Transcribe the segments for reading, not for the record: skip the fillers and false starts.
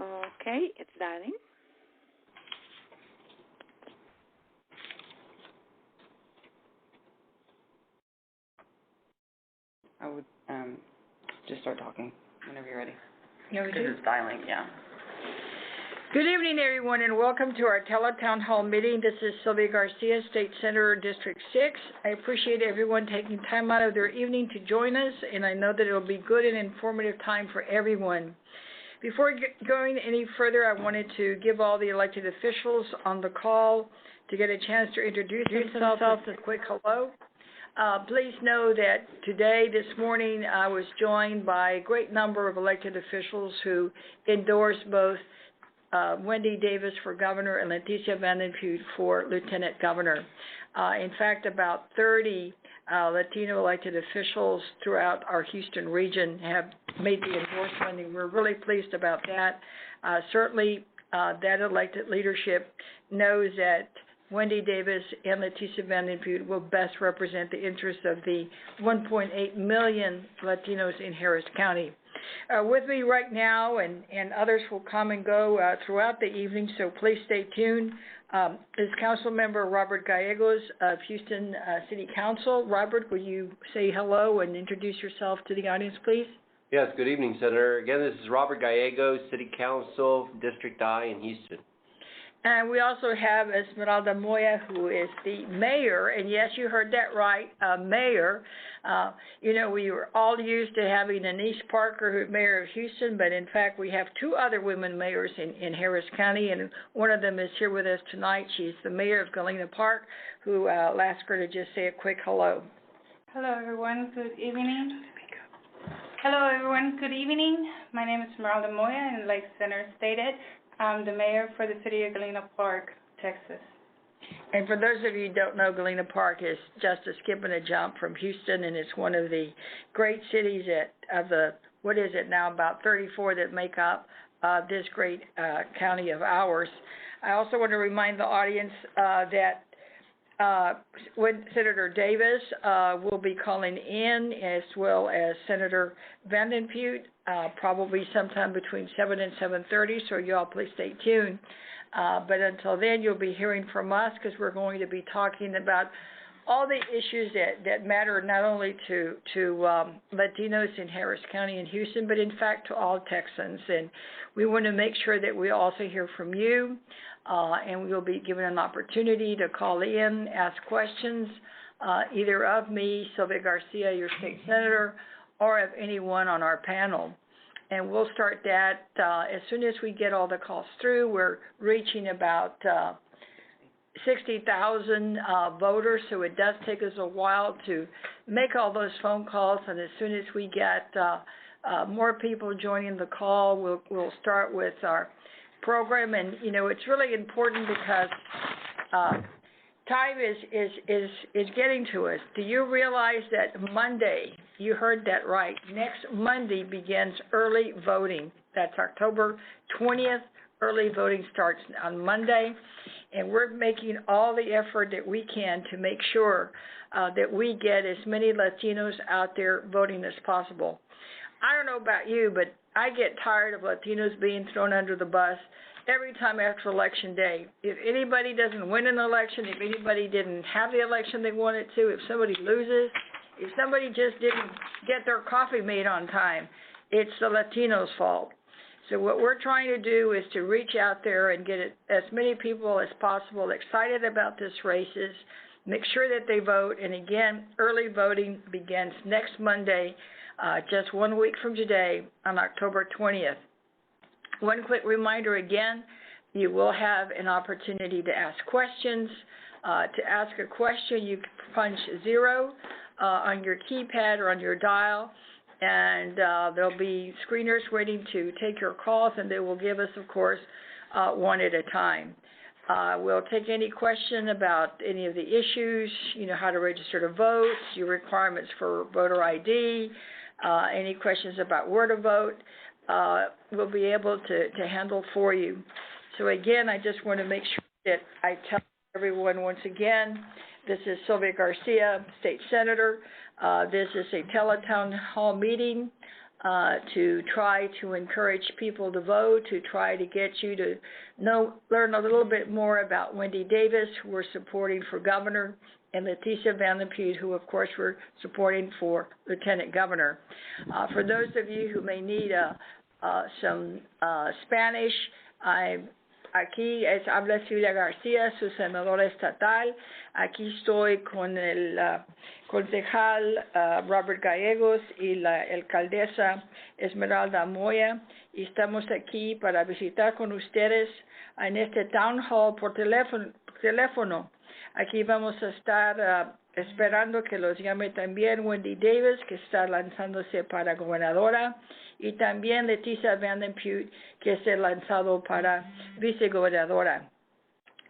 Okay, it's dialing. I would just start talking whenever you're ready. Yeah, Because it's dialing, yeah. Good evening, everyone, and welcome to our Teletown Hall meeting. This is Sylvia Garcia, State Senator, District 6. I appreciate everyone taking time out of their evening to join us, and I know that it will be good and informative time for everyone. Before going any further, I wanted to give all the elected officials on the call to get a chance to introduce themselves with a quick hello. Please know that today, this morning, I was joined by a great number of elected officials who endorsed both Wendy Davis for governor and Leticia Vandenputte for lieutenant governor. In fact, about 30 Latino elected officials throughout our Houston region have made the endorsement, and we're really pleased about that. Certainly, that elected leadership knows that Wendy Davis and Leticia Vandenputte will best represent the interests of the 1.8 million Latinos in Harris County. With me right now, and others will come and go throughout the evening, so please stay tuned, is Councilmember Robert Gallegos of Houston City Council. Robert, will you say hello and introduce yourself to the audience, please? Yes, good evening, Senator. Again, this is Robert Gallegos, City Council, District I in Houston. And we also have Esmeralda Moya, who is the mayor, and yes, you heard that right, mayor. You know, we were all used to having Anise Parker, who's mayor of Houston, but in fact, we have two other women mayors in Harris County, and one of them is here with us tonight. She's the mayor of Galena Park, who I'll ask her to just say a quick hello. Hello, everyone. Good evening. Hello, everyone. Good evening. My name is Esmeralda Moya, and like Senator stated, I'm the mayor for the city of Galena Park, Texas. And for those of you who don't know, Galena Park is just a skip and a jump from Houston, and it's one of the great cities of the, what is it now, about 34 that make up this great county of ours. I also want to remind the audience that when Senator Davis will be calling in, as well as Senator Vandenputte, probably sometime between 7 and 7:30, so you all please stay tuned. But until then, you'll be hearing from us, because we're going to be talking about all the issues that matter not only to Latinos in Harris County and Houston, but in fact to all Texans. And we want to make sure that we also hear from you, and we will be given an opportunity to call in, ask questions, either of me, Sylvia Garcia, your state senator, or of anyone on our panel. And we'll start that as soon as we get all the calls through. We're reaching about 60,000 voters, so it does take us a while to make all those phone calls, and as soon as we get more people joining the call, we'll start with our program. And you know, it's really important because time is getting to us. Do you realize that Monday, you heard that right, next Monday begins early voting? That's October 20th. Early voting starts on Monday, and we're making all the effort that we can to make sure that we get as many Latinos out there voting as possible. I don't know about you, but I get tired of Latinos being thrown under the bus every time after Election Day. If anybody doesn't win an election, if anybody didn't have the election they wanted to, if somebody loses, if somebody just didn't get their coffee made on time, it's the Latinos' fault. So what we're trying to do is to reach out there and get as many people as possible excited about this races, make sure that they vote. And again, early voting begins next Monday, just 1 week from today, on October 20th. One quick reminder again, you will have an opportunity to ask questions. To ask a question, you punch 0 on your keypad or on your dial, and there'll be screeners waiting to take your calls, and they will give us, of course, one at a time. We'll take any question about any of the issues, you know, how to register to vote, your requirements for voter ID, any questions about where to vote, we'll be able to handle for you. So again, I just want to make sure that I tell everyone once again, this is Sylvia Garcia, State Senator. This is a Teletown Hall meeting. to try to encourage people to vote, to try to get you to learn a little bit more about Wendy Davis, who we're supporting for governor, and Leticia Van Den Putte, who of course we're supporting for lieutenant governor. For those of you who may need some Spanish, aquí habla Silvia García, su senadora estatal. Aquí estoy con el concejal Robert Gallegos y la alcaldesa Esmeralda Moya, y estamos aquí para visitar con ustedes en este town hall por teléfono. Aquí vamos a estar esperando que los llame también Wendy Davis, que está lanzándose para gobernadora, y también Leticia Van Den Putte, que se ha lanzado para vicegobernadora.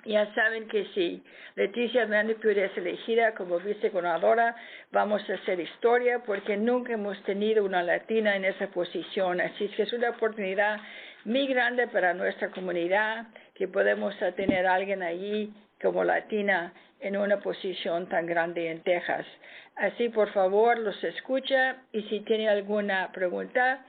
Ya saben que si Leticia Van Den Putte es elegida como vicegobernadora, vamos a hacer historia porque nunca hemos tenido una latina en esa posición. Así que es una oportunidad muy grande para nuestra comunidad que podemos tener a alguien allí como latina en una posición tan grande en Texas. Así, por favor, los escucha y si tiene alguna pregunta,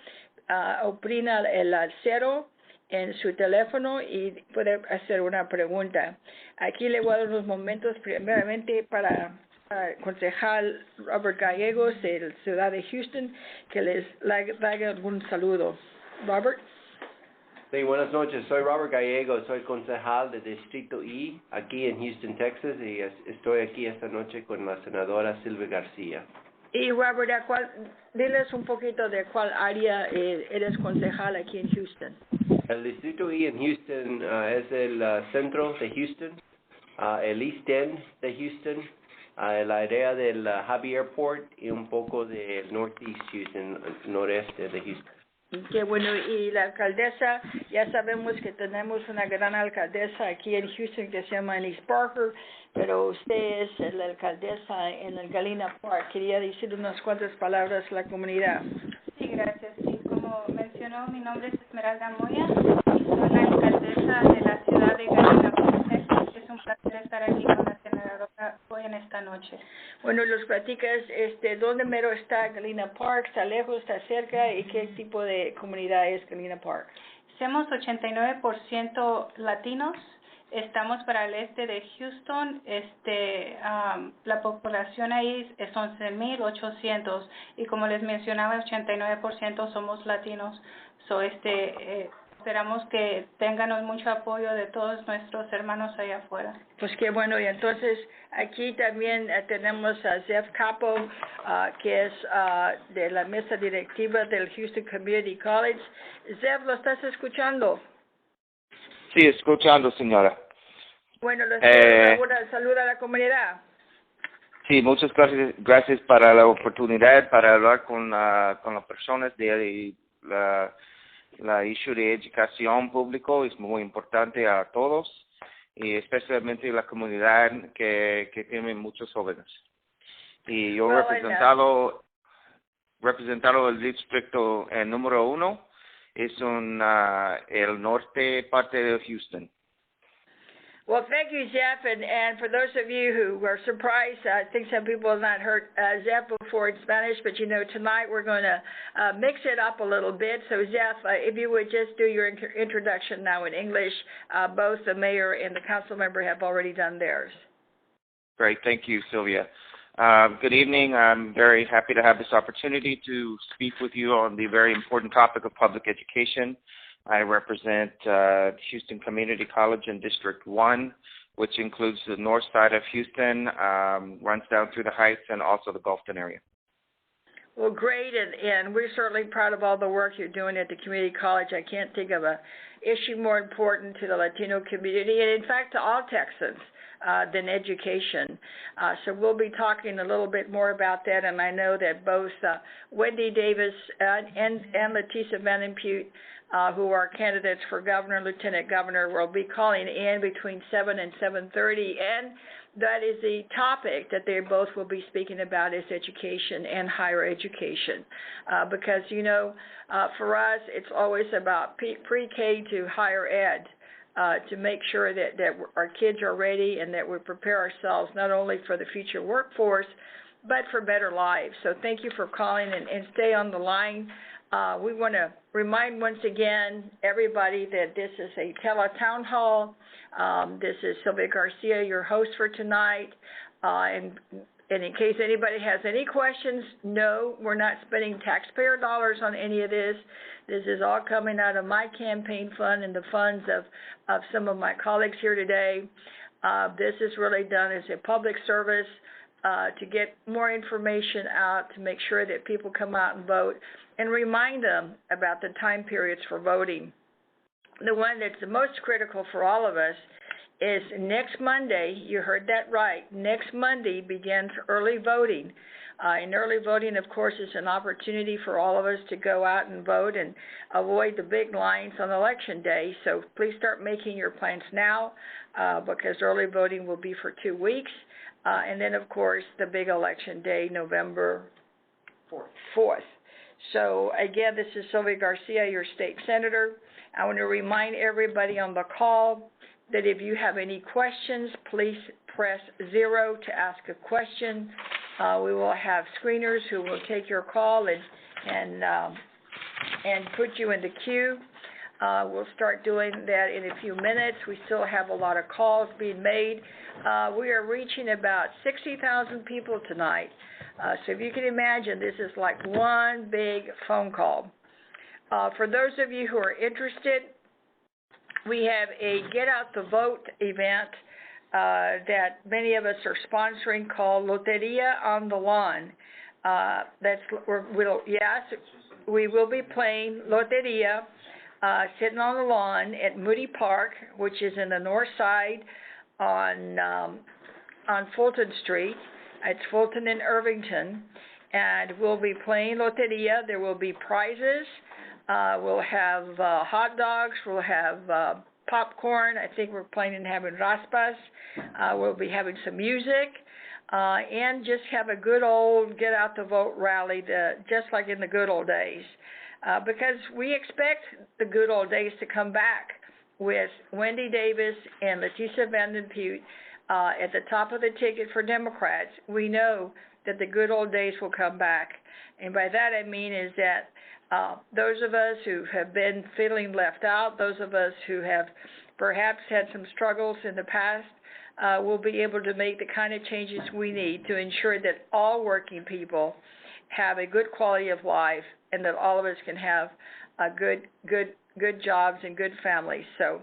oprima el 0 en su teléfono y puede hacer una pregunta. Aquí le voy a dar unos momentos primeramente para el concejal Robert Gallegos de la ciudad de Houston que les haga algún saludo. Robert. Sí, buenas noches. Soy Robert Gallegos, soy concejal de Distrito I, aquí en Houston, Texas, y estoy aquí esta noche con la senadora Silvia García. Y Robert, diles un poquito de cuál área eres concejal aquí en Houston. El Distrito I en Houston es el centro de Houston, el East End de Houston, la área del Hobby Airport y un poco del Northeast Houston, noreste de Houston. Qué bueno, y la alcaldesa, ya sabemos que tenemos una gran alcaldesa aquí en Houston que se llama Elise Parker, pero usted es la alcaldesa en el Galena Park. Quería decir unas cuantas palabras a la comunidad. Sí, gracias. Sí, como mencionó, mi nombre es Esmeralda Moya y soy la alcaldesa de la ciudad de Galena Park, Texas. Es un placer estar aquí con la senadora hoy en esta noche. Bueno, los platicas, ¿dónde mero está Galena Park? ¿Está lejos, está cerca? ¿Y qué tipo de comunidad es Galena Park? Somos 89% latinos. Estamos para el este de Houston. La población ahí es 11,800 y como les mencionaba, 89% somos latinos. Esperamos que tengan mucho apoyo de todos nuestros hermanos allá afuera. Pues qué bueno, y entonces aquí también tenemos a Zev Capo, que es de la mesa directiva del Houston Community College. Zev, ¿lo estás escuchando? Sí, escuchando, señora. Bueno, saluda a la comunidad. Sí, muchas gracias para la oportunidad para hablar con las personas de la issue de educación público. Es muy importante a todos y especialmente la comunidad que tiene muchos jóvenes. Y yo representado el distrito número 1 es el norte parte de Houston. Well, thank you, Jeff, and for those of you who were surprised, I think some people have not heard Jeff before in Spanish, but tonight we're going to mix it up a little bit. So, Jeff, if you would just do your introduction now in English, both the mayor and the council member have already done theirs. Great, thank you, Sylvia. Good evening. I'm very happy to have this opportunity to speak with you on the very important topic of public education. I represent Houston Community College in District 1, which includes the north side of Houston, runs down through the Heights, and also the Gulfton area. Well, great, and we're certainly proud of all the work you're doing at the community college. I can't think of an issue more important to the Latino community, and in fact to all Texans, than education. So we'll be talking a little bit more about that, and I know that both Wendy Davis and Leticia Van Den Putte, who are candidates for governor and lieutenant governor, will be calling in between 7 and 7:30, and that is the topic that they both will be speaking about is education and higher education. Because, for us, it's always about pre-K to higher ed, to make sure that our kids are ready and that we prepare ourselves not only for the future workforce, but for better lives. So thank you for calling and stay on the line. We want to remind once again everybody that this is a tele-town hall. This is Sylvia Garcia, your host for tonight. And in case anybody has any questions, no, we're not spending taxpayer dollars on any of this. This is all coming out of my campaign fund and the funds of some of my colleagues here today. This is really done as a public service to get more information out, to make sure that people come out and vote, and remind them about the time periods for voting. The one that's the most critical for all of us is next Monday. You heard that right. Next Monday begins early voting. And early voting, of course, is an opportunity for all of us to go out and vote and avoid the big lines on Election Day. So please start making your plans now because early voting will be for 2 weeks. And then, of course, the big Election Day, November 4th. So, again, this is Sylvia Garcia, your state senator. I want to remind everybody on the call that if you have any questions, please press 0 to ask a question. We will have screeners who will take your call and put you in the queue. We'll start doing that in a few minutes. We still have a lot of calls being made. We are reaching about 60,000 people tonight. So if you can imagine, this is like one big phone call. For those of you who are interested, we have a Get Out the Vote event that many of us are sponsoring called Loteria on the Lawn. We will be playing Loteria sitting on the lawn at Moody Park, which is in the north side on Fulton Street. It's Fulton and Irvington, and we'll be playing Loteria. There will be prizes. We'll have hot dogs. We'll have popcorn. I think we're planning on having raspas. We'll be having some music and just have a good old Get Out the Vote rally, just like in the good old days. Because we expect the good old days to come back with Wendy Davis and Leticia Van Den Pute at the top of the ticket for Democrats. We know that the good old days will come back. And by that I mean is that those of us who have been feeling left out, those of us who have perhaps had some struggles in the past, will be able to make the kind of changes we need to ensure that all working people have a good quality of life and that all of us can have good jobs and good families. So,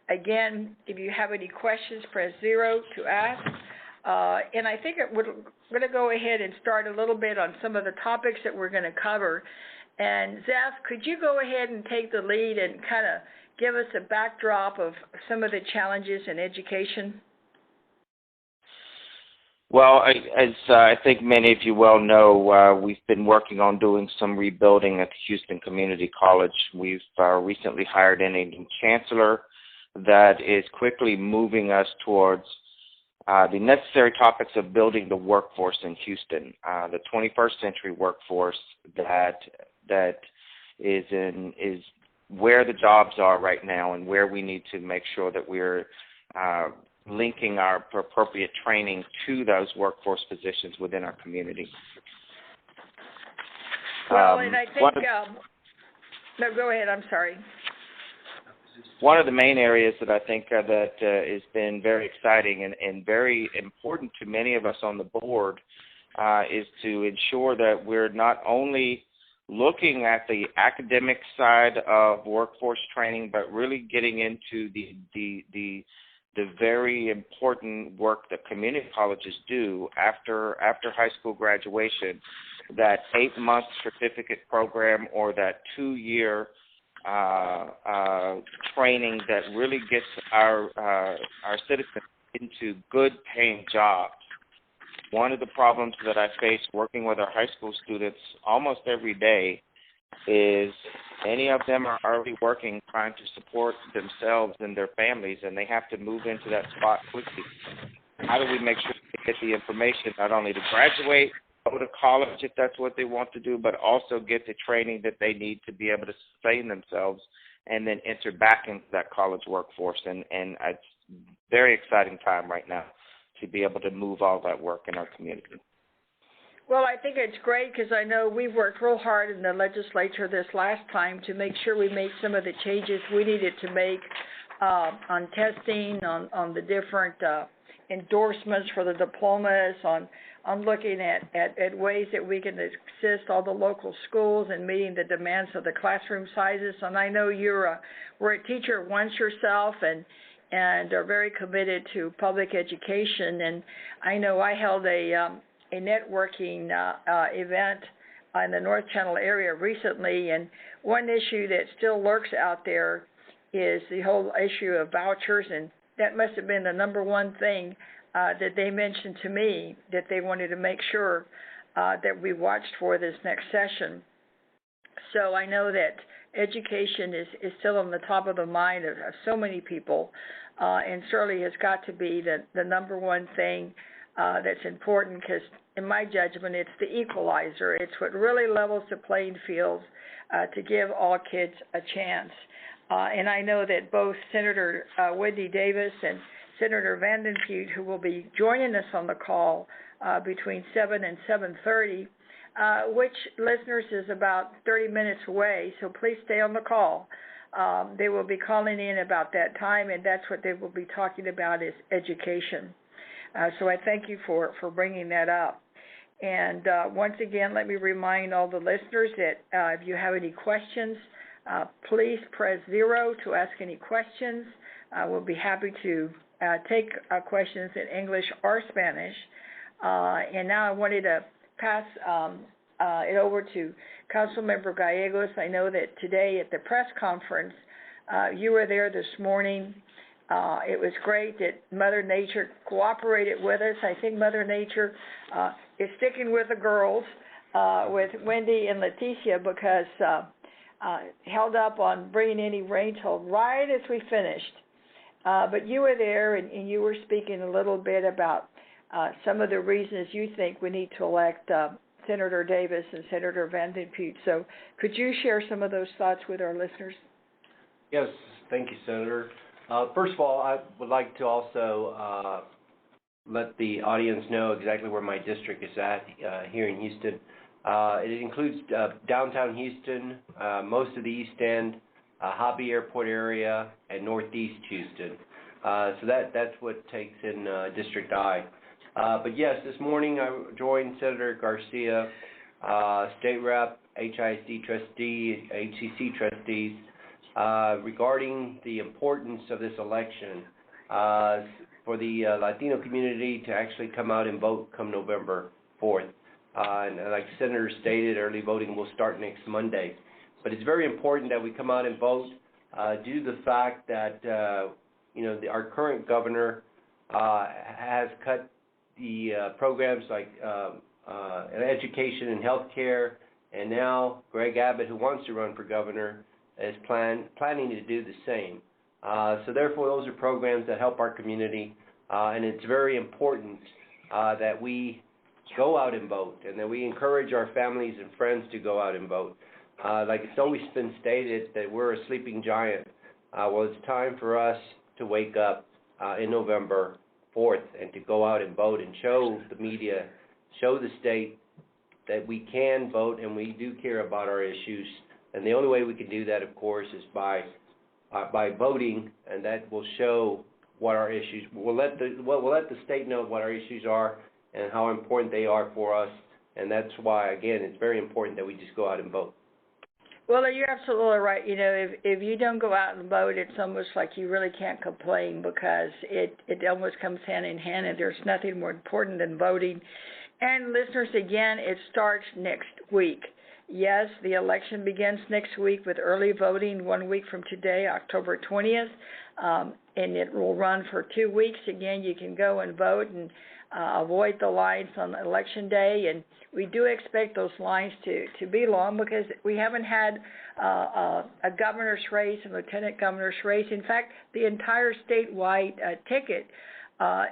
again, if you have any questions, press 0 to ask. And I think we're going to go ahead and start a little bit on some of the topics that we're going to cover. And, Zeph, could you go ahead and take the lead and kind of give us a backdrop of some of the challenges in education? Well, as I think many of you well know, we've been working on doing some rebuilding at the Houston Community College. We've recently hired in a new chancellor that is quickly moving us towards the necessary topics of building the workforce in Houston, the 21st century workforce that is where the jobs are right now and where we need to make sure that we're linking our appropriate training to those workforce positions within our community. Well, and I think, no, go ahead, I'm sorry. One of the main areas that I think that has been very exciting and very important to many of us on the board is to ensure that we're not only looking at the academic side of workforce training, but really getting into the very important work that community colleges do after high school graduation, that 8-month certificate program or that 2-year training that really gets our citizens into good paying jobs. One of the problems that I face working with our high school students almost every day is any of them are already working, trying to support themselves and their families, and they have to move into that spot quickly. How do we make sure they get the information not only to graduate, go to college if that's what they want to do, but also get the training that they need to be able to sustain themselves and then enter back into that college workforce. And it's a very exciting time right now to be able to move all that work in our community. Well, I think it's great because I know we worked real hard in the legislature this last time to make sure we made some of the changes we needed to make on testing, on the different endorsements for the diplomas, on looking at ways that we can assist all the local schools in meeting the demands of the classroom sizes. And I know were a teacher once yourself and are very committed to public education. And I know I held a networking event in the North Channel area recently, and one issue that still lurks out there is the whole issue of vouchers, and that must have been the number one thing that they mentioned to me that they wanted to make sure that we watched for this next session. So I know that education is still on the top of the mind of so many people, and certainly has got to be the number one thing that's important, because in my judgment, it's the equalizer. It's what really levels the playing field to give all kids a chance. And I know that both Senator Wendy Davis and Senator Vanden Pute, who will be joining us on the call between 7 and 7:30, which, listeners, is about 30 minutes away, so please stay on the call. They will be calling in about that time, and that's what they will be talking about is education. So I thank you for bringing that up. And once again, let me remind all the listeners that if you have any questions, please press 0 to ask any questions. We'll be happy to take questions in English or Spanish. And now I wanted to pass it over to Councilmember Gallegos. I know that today at the press conference, you were there this morning. It was great that Mother Nature cooperated with us. I think Mother Nature is sticking with the girls, with Wendy and Leticia, because held up on bringing any rain till right as we finished. But you were there, and you were speaking a little bit about some of the reasons you think we need to elect Senator Davis and Senator Vanden Pute. So could you share some of those thoughts with our listeners? Yes, thank you, Senator. First of all, I would like to also let the audience know exactly where my district is at here in Houston. It includes downtown Houston, most of the East End, Hobby Airport area, and Northeast Houston. So that's what takes in District I. But yes, this morning I joined Senator Garcia, State Rep, HISD trustee, HCC trustees, regarding the importance of this election for the Latino community to actually come out and vote come November 4th. And like the Senator stated, early voting will start next Monday. But it's very important that we come out and vote due to the fact that, our current governor has cut the programs like education and health care, and now Greg Abbott, who wants to run for governor, is planning to do the same. So therefore, those are programs that help our community, and it's very important that we go out and vote, and that we encourage our families and friends to go out and vote. Like it's always been stated that we're a sleeping giant. Well, it's time for us to wake up in November 4th and to go out and vote and show the media, show the state that we can vote and we do care about our issues. And the only way we can do that, of course, is by voting, and that will show what our issues. We'll let the state know what our issues are and how important they are for us. And that's why, again, it's very important that we just go out and vote. Well, you're absolutely right. If you don't go out and vote, it's almost like you really can't complain, because it almost comes hand in hand, and there's nothing more important than voting. And listeners, again, it starts next week. Yes, the election begins next week with early voting 1 week from today, October 20th, and it will run for 2 weeks. Again, you can go and vote and avoid the lines on Election Day, and we do expect those lines to be long, because we haven't had a governor's race and lieutenant governor's race. In fact, the entire statewide ticket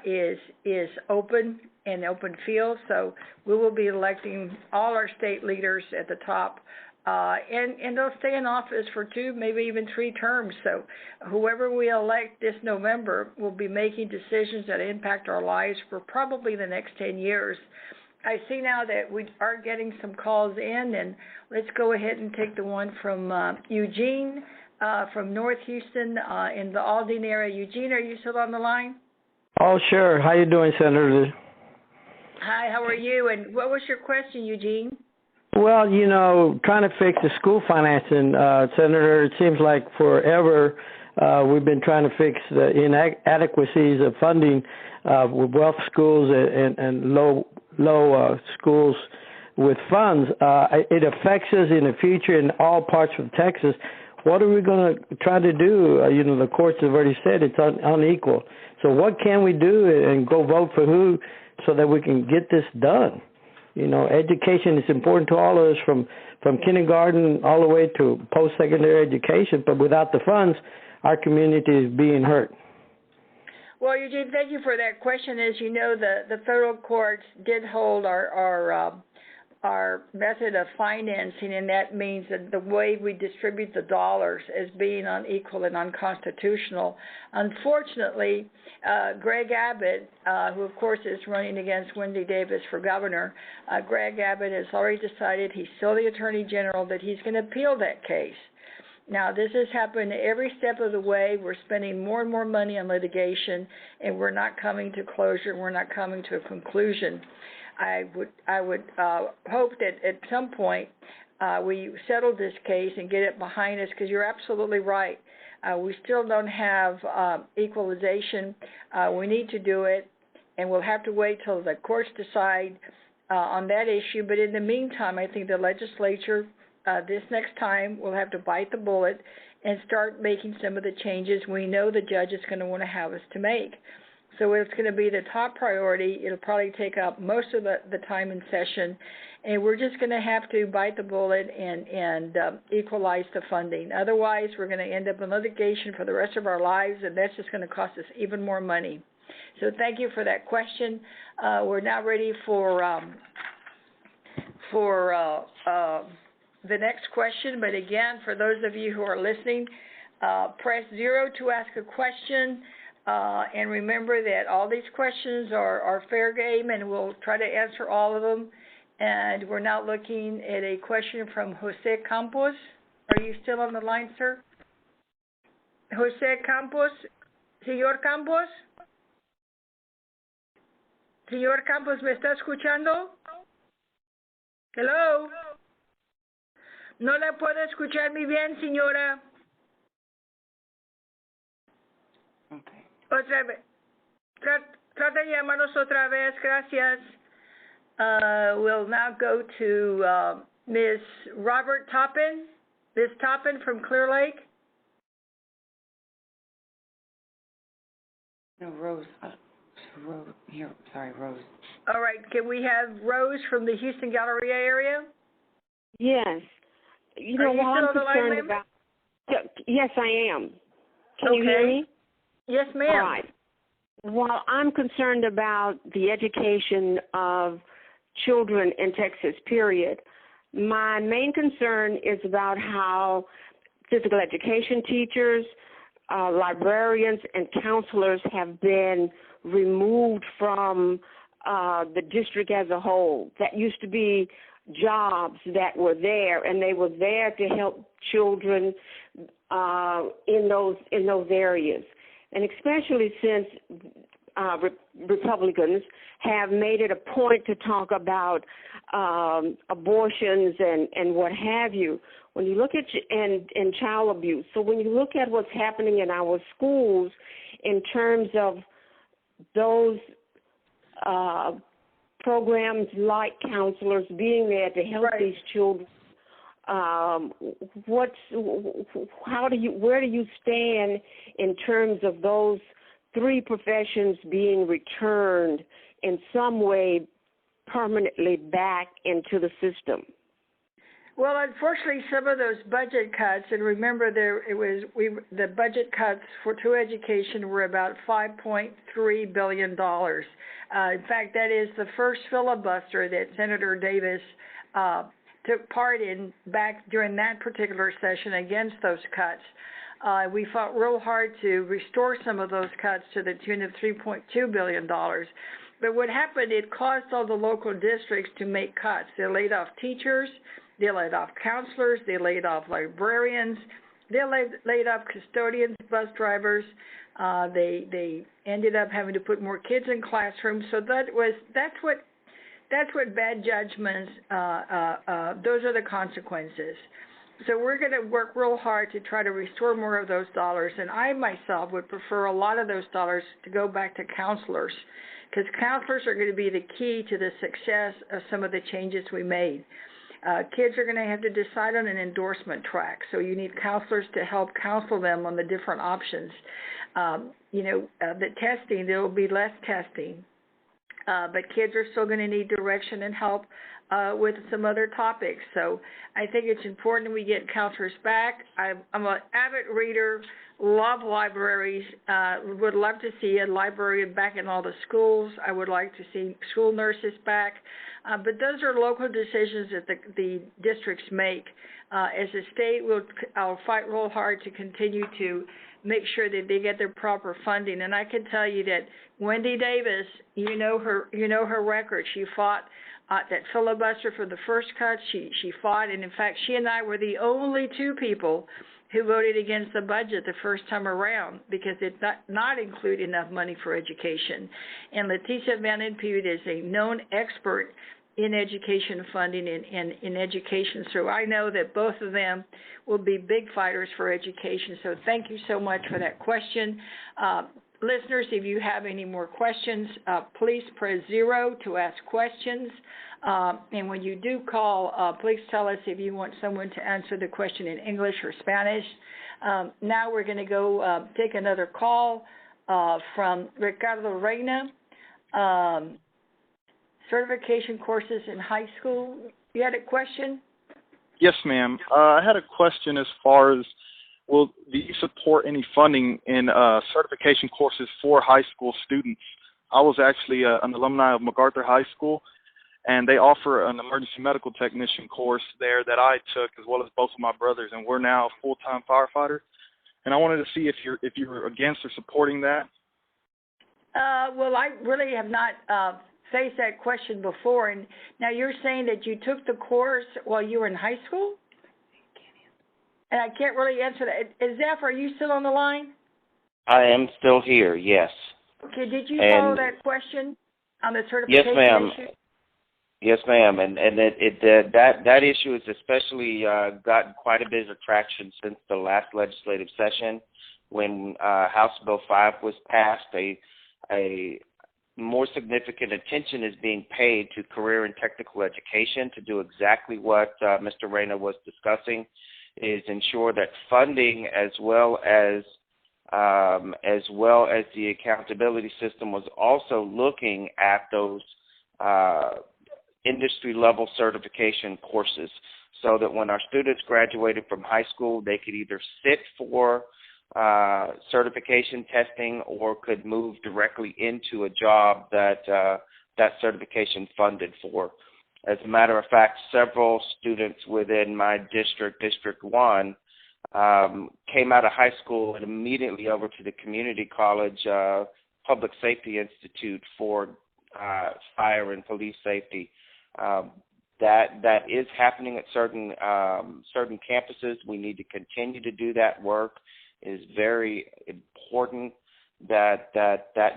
is open and open field, so we will be electing all our state leaders at the top, and they'll stay in office for 2, maybe even 3 terms. So whoever we elect this November will be making decisions that impact our lives for probably the next 10 years. I see now that we are getting some calls in, and let's go ahead and take the one from Eugene from North Houston in the Aldine area. Eugene, are you still on the line? Oh, sure. How you doing, Senator? Hi, how are you? And what was your question, Eugene? Well, you know, trying to fix the school financing, Senator, it seems like forever we've been trying to fix the inadequacies of funding with wealth schools and low schools with funds. It affects us in the future in all parts of Texas. What are we going to try to do? You know, the courts have already said it's unequal. So what can we do and go vote for who so that we can get this done? You know, education is important to all of us from kindergarten all the way to post-secondary education, but without the funds, our community is being hurt. Well, Eugene, thank you for that question. As you know, the federal courts did hold our method of financing, and that means that the way we distribute the dollars as being unequal and unconstitutional. Unfortunately, Greg Abbott, who of course is running against Wendy Davis for governor, Greg Abbott has already decided, he's still the Attorney General, that he's going to appeal that case. Now, this has happened every step of the way. We're spending more and more money on litigation, and we're not coming to closure. We're not coming to a conclusion. I would hope that at some point we settle this case and get it behind us, because you're absolutely right. We still don't have equalization. We need to do it, and we'll have to wait till the courts decide on that issue. But in the meantime, I think the legislature this next time will have to bite the bullet and start making some of the changes we know the judge is going to want to have us to make. So it's going to be the top priority. It'll probably take up most of the time in session, and we're just going to have to bite the bullet and equalize the funding. Otherwise, we're going to end up in litigation for the rest of our lives, and that's just going to cost us even more money. So thank you for that question. We're now ready for the next question. But again, for those of you who are listening, press 0 to ask a question. And remember that all these questions are fair game, and we'll try to answer all of them. And we're now looking at a question from Jose Campos. Are you still on the line, sir? Jose Campos? Señor Campos? Señor Campos, ¿me está escuchando? Hello? No la puedo escuchar muy bien, señora. Okay. Otra vez. Trata de llamarnos otra vez. Gracias. We'll now go to Ms. Robert Toppin. Ms. Toppin from Clear Lake. No, Rose. Rose. Here, sorry, Rose. All right. Can we have Rose from the Houston Galleria area? Yes. You know, Are you while still I'm on the line, concerned ma'am? about, yes, I am. Can you hear me? Yes, ma'am. All right. While I'm concerned about the education of children in Texas, period, my main concern is about how physical education teachers, librarians, and counselors have been removed from the district as a whole. That used to be jobs that were there, and they were there to help children in those areas. And especially since Republicans have made it a point to talk about abortions and what have you. When you look at and child abuse, so when you look at what's happening in our schools in terms of those programs like counselors being there to help these children, where do you stand in terms of those three professions being returned in some way permanently back into the system? Well, unfortunately, some of those budget cuts, and remember, the budget cuts to education were about $5.3 billion. In fact, that is the first filibuster that Senator Davis took part in back during that particular session against those cuts. We fought real hard to restore some of those cuts to the tune of $3.2 billion. But what happened, it caused all the local districts to make cuts. They laid off teachers, they laid off counselors, they laid off librarians, they laid off custodians, bus drivers. They ended up having to put more kids in classrooms. So that's what bad judgments. Those are the consequences. So we're going to work real hard to try to restore more of those dollars. And I myself would prefer a lot of those dollars to go back to counselors, because counselors are going to be the key to the success of some of the changes we made. Kids are going to have to decide on an endorsement track, so you need counselors to help counsel them on the different options. The testing, there will be less testing, but kids are still going to need direction and help with some other topics. So I think it's important we get counselors back. I'm an avid reader, love libraries, would love to see a librarian back in all the schools. I would like to see school nurses back. But those are local decisions that the districts make. As a state, I'll fight real hard to continue to make sure that they get their proper funding. And I can tell you that Wendy Davis, you know her record. She fought that filibuster for the first cut. She fought, and in fact, she and I were the only two people who voted against the budget the first time around because it did not include enough money for education. And Leticia Van Impude is a known expert in education funding and in education. So I know that both of them will be big fighters for education. So thank you so much for that question. Listeners, if you have any more questions, please press 0 to ask questions. And when you do call, please tell us if you want someone to answer the question in English or Spanish. Now we're going to go take another call from Ricardo Reina. Certification courses in high school. You had a question? Yes, ma'am. I had a question as far as, do you support any funding in certification courses for high school students? I was actually an alumni of MacArthur High School, and they offer an emergency medical technician course there that I took, as well as both of my brothers, and we're now full-time firefighters. And I wanted to see if you're against or supporting that. Well, I really have not faced that question before. And now you're saying that you took the course while you were in high school? And I can't really answer that. Zeph, are you still on the line? I am still here, yes. Okay, did you follow that question on the certification issue? Yes, ma'am. Yes, ma'am. And that issue has especially gotten quite a bit of traction since the last legislative session when House Bill 5 was passed. A more significant attention is being paid to career and technical education to do exactly what Mr. Reyna was discussing, is ensure that funding as well as the accountability system was also looking at those industry-level certification courses so that when our students graduated from high school, they could either sit for certification testing or could move directly into a job that that certification funded for. As a matter of fact, several students within my district, District 1, came out of high school and immediately over to the community college Public Safety Institute for fire and police safety. That is happening at certain campuses. We need to continue to do that work. It is very important that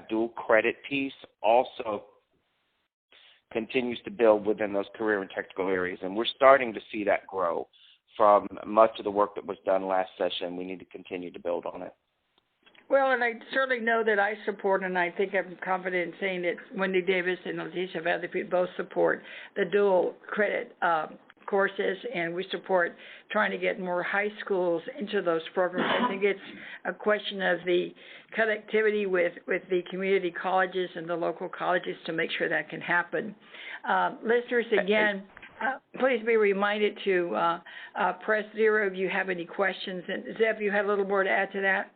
dual credit piece also continues to build within those career and technical areas. And we're starting to see that grow from much of the work that was done last session. We need to continue to build on it. Well, and I certainly know that I support, and I think I'm confident in saying that Wendy Davis and Leticia Van Impude both support the dual credit courses, and we support trying to get more high schools into those programs. I think it's a question of the connectivity with the community colleges and the local colleges to make sure that can happen. Listeners, again, please be reminded to press 0 if you have any questions. And Zeb, you had a little more to add to that?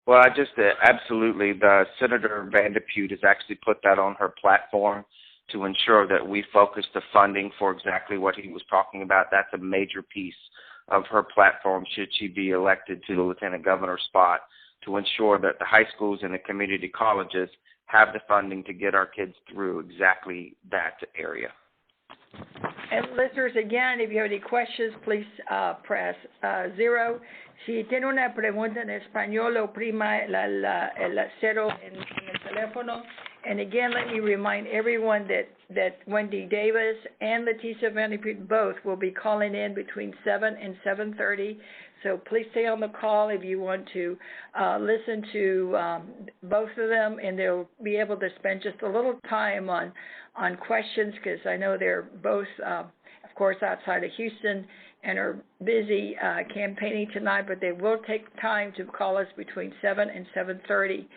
Well, I just absolutely. The Senator Van Impude has actually put that on her platform to ensure that we focus the funding for exactly what he was talking about. That's a major piece of her platform should she be elected to the lieutenant governor spot, to ensure that the high schools and the community colleges have the funding to get our kids through exactly that area. And listeners, again, if you have any questions, please press 0. Si tiene una pregunta en español, oprima el 0 en el teléfono. And again, let me remind everyone that Wendy Davis and Leticia Vanderpeut both will be calling in between 7 and 7:30. So please stay on the call if you want to listen to both of them, and they'll be able to spend just a little time on questions, because I know they're both, of course, outside of Houston and are busy campaigning tonight, but they will take time to call us between 7 and 7:30.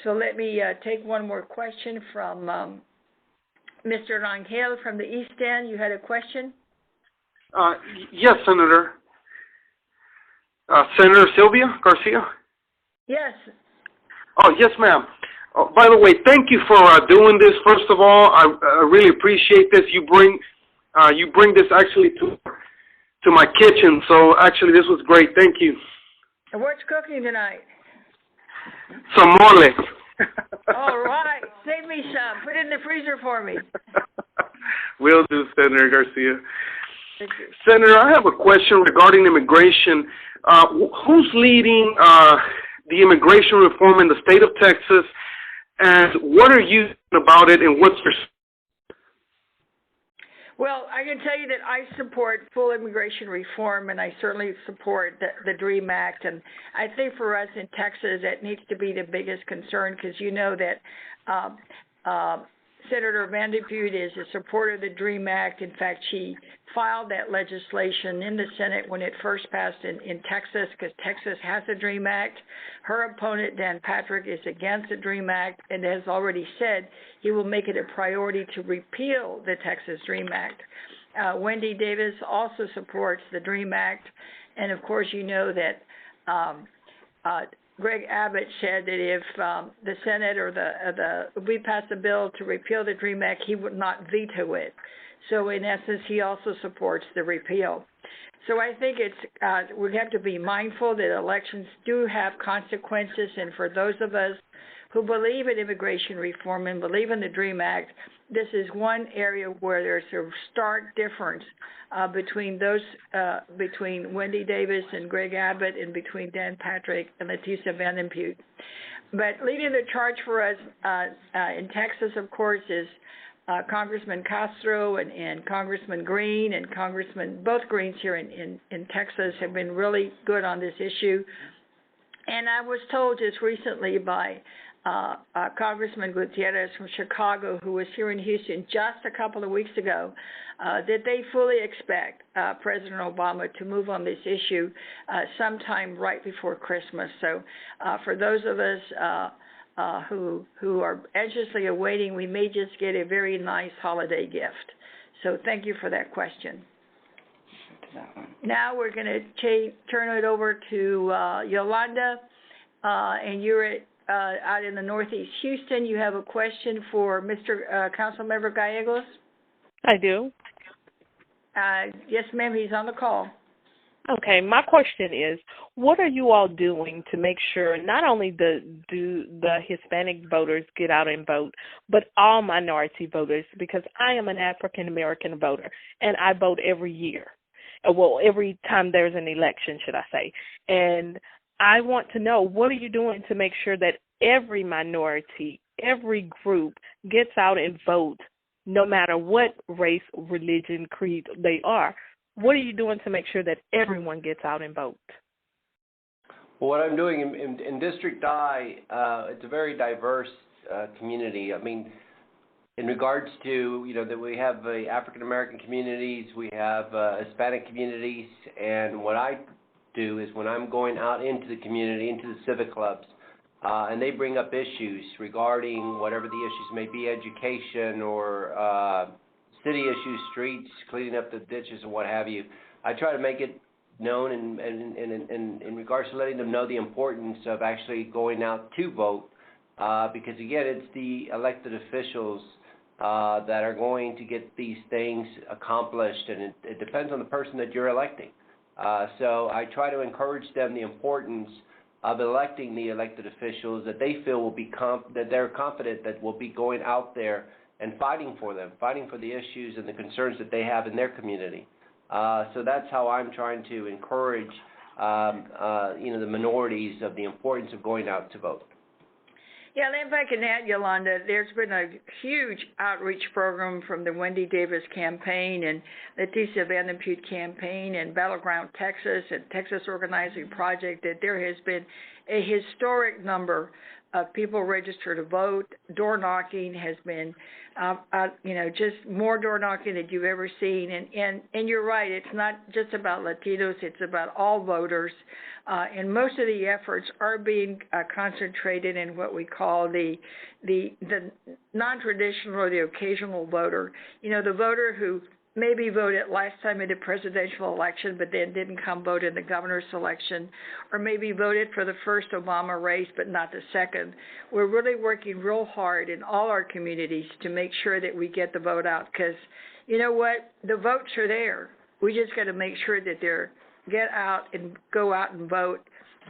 So let me take one more question from Mr. Rangel from the East End. You had a question? Yes, Senator. Senator Sylvia Garcia? Yes. Oh, yes, ma'am. By the way, thank you for doing this. First of all, I really appreciate this. You bring this actually to my kitchen, so actually this was great. Thank you. And what's cooking tonight? Some mole. All right. Save me some. Put it in the freezer for me. Will do, Senator Garcia. Thank you. Senator, I have a question regarding immigration. Who's leading the immigration reform in the state of Texas, and what are you doing about it, and what's your... Well, I can tell you that I support full immigration reform, and I certainly support the DREAM Act. And I think for us in Texas, that needs to be the biggest concern, because you know that Senator Vanderpeut is a supporter of the DREAM Act. In fact, she filed that legislation in the Senate when it first passed in Texas, because Texas has a DREAM Act. Her opponent, Dan Patrick, is against the DREAM Act and has already said he will make it a priority to repeal the Texas DREAM Act. Wendy Davis also supports the DREAM Act. And, of course, you know that Greg Abbott said that if the Senate or we pass a bill to repeal the DREAM Act, he would not veto it. So in essence, he also supports the repeal. So I think we have to be mindful that elections do have consequences, and for those of us who believe in immigration reform and believe in the DREAM Act, this is one area where there's a stark difference between Wendy Davis and Greg Abbott, and between Dan Patrick and Leticia Vanderpeut. But leading the charge for us in Texas, of course, is Congressman Castro and Congressman Green, and both Greens here in Texas have been really good on this issue. And I was told just recently by Congressman Gutierrez from Chicago, who was here in Houston just a couple of weeks ago, that they fully expect President Obama to move on this issue sometime right before Christmas. So for those of us who are anxiously awaiting, we may just get a very nice holiday gift. So thank you for that question. Now we're going to turn it over to Yolanda, and you're out in the Northeast Houston. You have a question for Mr. Councilmember Gallegos? I do. Yes, ma'am, he's on the call. Okay, my question is, what are you all doing to make sure not only do the Hispanic voters get out and vote, but all minority voters? Because I am an African-American voter, and I vote every year. Well, every time there's an election, should I say. And I want to know, what are you doing to make sure that every minority, every group gets out and vote, no matter what race, religion, creed they are? What are you doing to make sure that everyone gets out and vote? Well, what I'm doing in District I, it's a very diverse community. I mean, in regards to, that we have African American communities, we have Hispanic communities, and what I do is when I'm going out into the community, into the civic clubs, and they bring up issues regarding whatever the issues may be, education or city issues, streets, cleaning up the ditches and what have you, I try to make it known in regards to letting them know the importance of actually going out to vote, because again, it's the elected officials that are going to get these things accomplished, and it depends on the person that you're electing. So I try to encourage them the importance of electing the elected officials that they feel will be that they're confident that will be going out there and fighting for them, fighting for the issues and the concerns that they have in their community. So that's how I'm trying to encourage, the minorities of the importance of going out to vote. Yeah, and if I can add, Yolanda, there's been a huge outreach program from the Wendy Davis campaign and Leticia Van Pute campaign and Battleground Texas and Texas Organizing Project that there has been a historic number of people registered to vote. Door knocking has been, just more door knocking than you've ever seen. And you're right, it's not just about Latinos, it's about all voters. And most of the efforts are being concentrated in what we call the non-traditional or the occasional voter. The voter who maybe voted last time in the presidential election, but then didn't come vote in the governor's election, or maybe voted for the first Obama race, but not the second. We're really working real hard in all our communities to make sure that we get the vote out, because you know what? The votes are there. We just got to make sure that they're get out and go out and vote.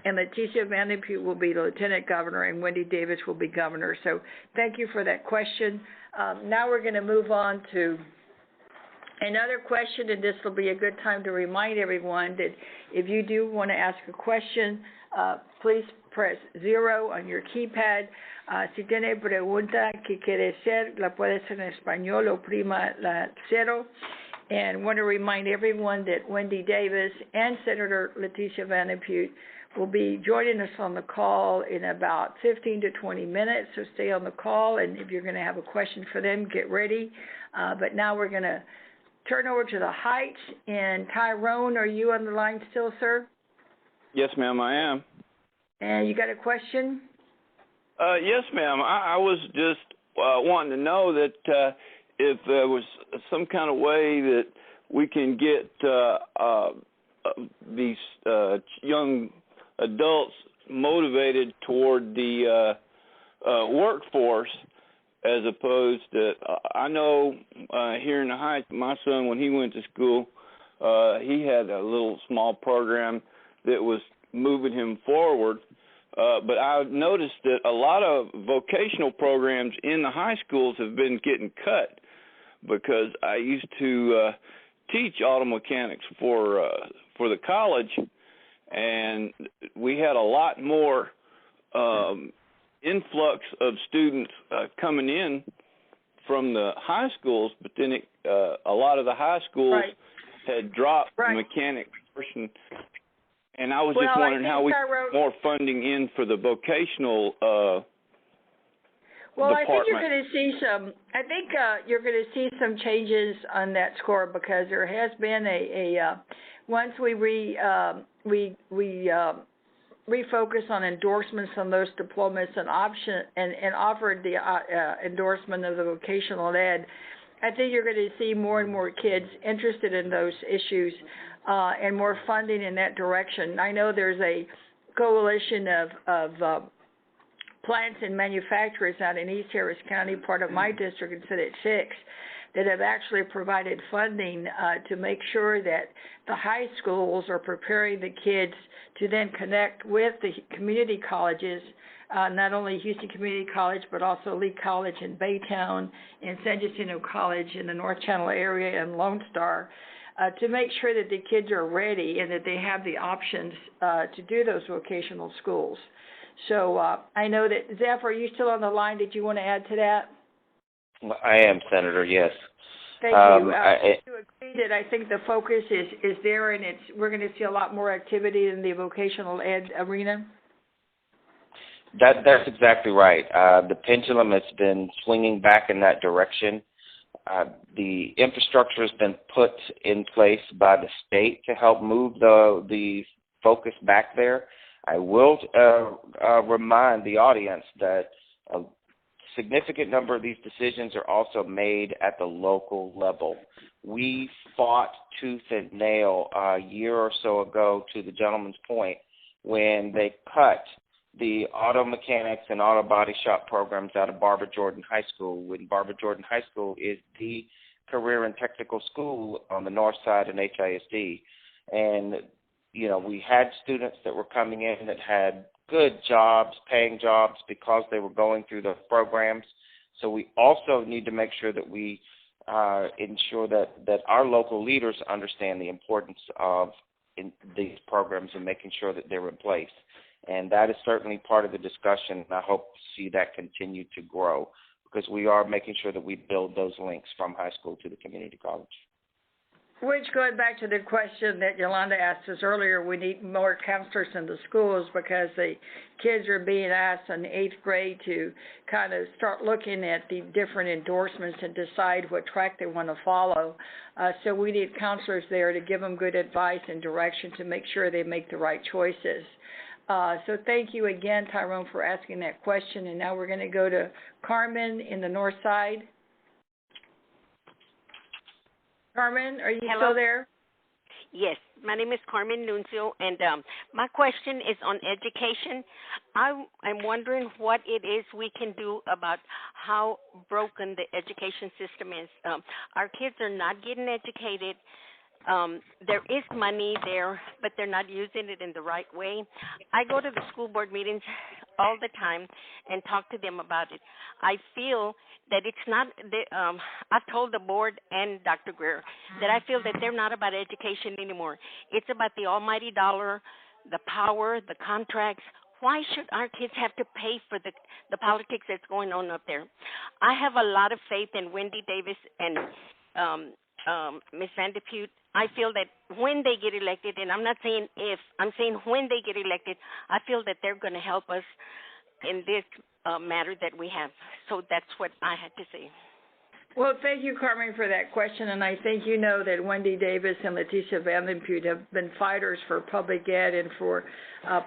And Leticia Van Pute will be the lieutenant governor, and Wendy Davis will be governor. So thank you for that question. Now we're going to move on to another question, and this will be a good time to remind everyone that if you do want to ask a question, please press 0 on your keypad. Si tiene pregunta que quiere hacer, la puede hacer en español, oprima la 0. And want to remind everyone that Wendy Davis and Senator Leticia Van Pute will be joining us on the call in about 15 to 20 minutes, so stay on the call, and if you're going to have a question for them, get ready. But now we're going to turn over to the Heights, and Tyrone, are you on the line still, sir? Yes, ma'am, I am. And you got a question? Yes, ma'am. I was just wanting to know that if there was some kind of way that we can get these young adults motivated toward the workforce, as opposed to, I know here in the Heights, my son, when he went to school, he had a little small program that was moving him forward. But I've noticed that a lot of vocational programs in the high schools have been getting cut, because I used to teach auto mechanics for the college, and we had a lot more influx of students coming in from the high schools, but then a lot of the high schools had dropped the mechanic portion. And I was just wondering how we get more funding in for the vocational Well, department. I think you're going to see some. I think you're going to see some changes on that score, because there has been once we refocus on endorsements on those diplomas and offered the endorsement of the vocational ed. I think you're going to see more and more kids interested in those issues and more funding in that direction. I know there's a coalition of plants and manufacturers out in East Harris County, part of my district in Senate 6, that have actually provided funding to make sure that the high schools are preparing the kids to then connect with the community colleges, not only Houston Community College, but also Lee College in Baytown and San Jacinto College in the North Channel area and Lone Star, to make sure that the kids are ready and that they have the options to do those vocational schools. So I know that, Zeph, are you still on the line? Did you want to add to that? Well, I am, Senator, yes. Thank you. I agree that I think the focus is there, and we're going to see a lot more activity in the vocational ed arena. That's exactly right. The pendulum has been swinging back in that direction. The infrastructure has been put in place by the state to help move the focus back there. I will remind the audience that a significant number of these decisions are also made at the local level. We fought tooth and nail a year or so ago, to the gentleman's point, when they cut the auto mechanics and auto body shop programs out of Barbara Jordan High School, when Barbara Jordan High School is the career and technical school on the north side in HISD. And we had students that were coming in that had good jobs, paying jobs, because they were going through those programs. So we also need to make sure that we ensure that our local leaders understand the importance of these programs and making sure that they're in place. And that is certainly part of the discussion, and I hope to see that continue to grow, because we are making sure that we build those links from high school to the community college. Which, going back to the question that Yolanda asked us earlier, we need more counselors in the schools because the kids are being asked in 8th grade to kind of start looking at the different endorsements and decide what track they want to follow. So we need counselors there to give them good advice and direction to make sure they make the right choices. So thank you again, Tyrone, for asking that question. And now we're going to go to Carmen in the north side. Carmen, are you still there? Yes, my name is Carmen Nuncio, and my question is on education. I'm wondering what it is we can do about how broken the education system is. Our kids are not getting educated. There is money there, but they're not using it in the right way. I go to the school board meetings all the time and talk to them about it. I feel that it's not, I've told the board and Dr. Greer that I feel that they're not about education anymore. It's about the almighty dollar, the power, the contracts. Why should our kids have to pay for the politics that's going on up there? I have a lot of faith in Wendy Davis and Ms. Van de Putte. I feel that when they get elected, and I'm not saying if, I'm saying when they get elected, I feel that they're going to help us in this matter that we have. So that's what I had to say. Well, thank you, Carmen, for that question, and I think you know that Wendy Davis and Leticia Van de Putte have been fighters for public ed and for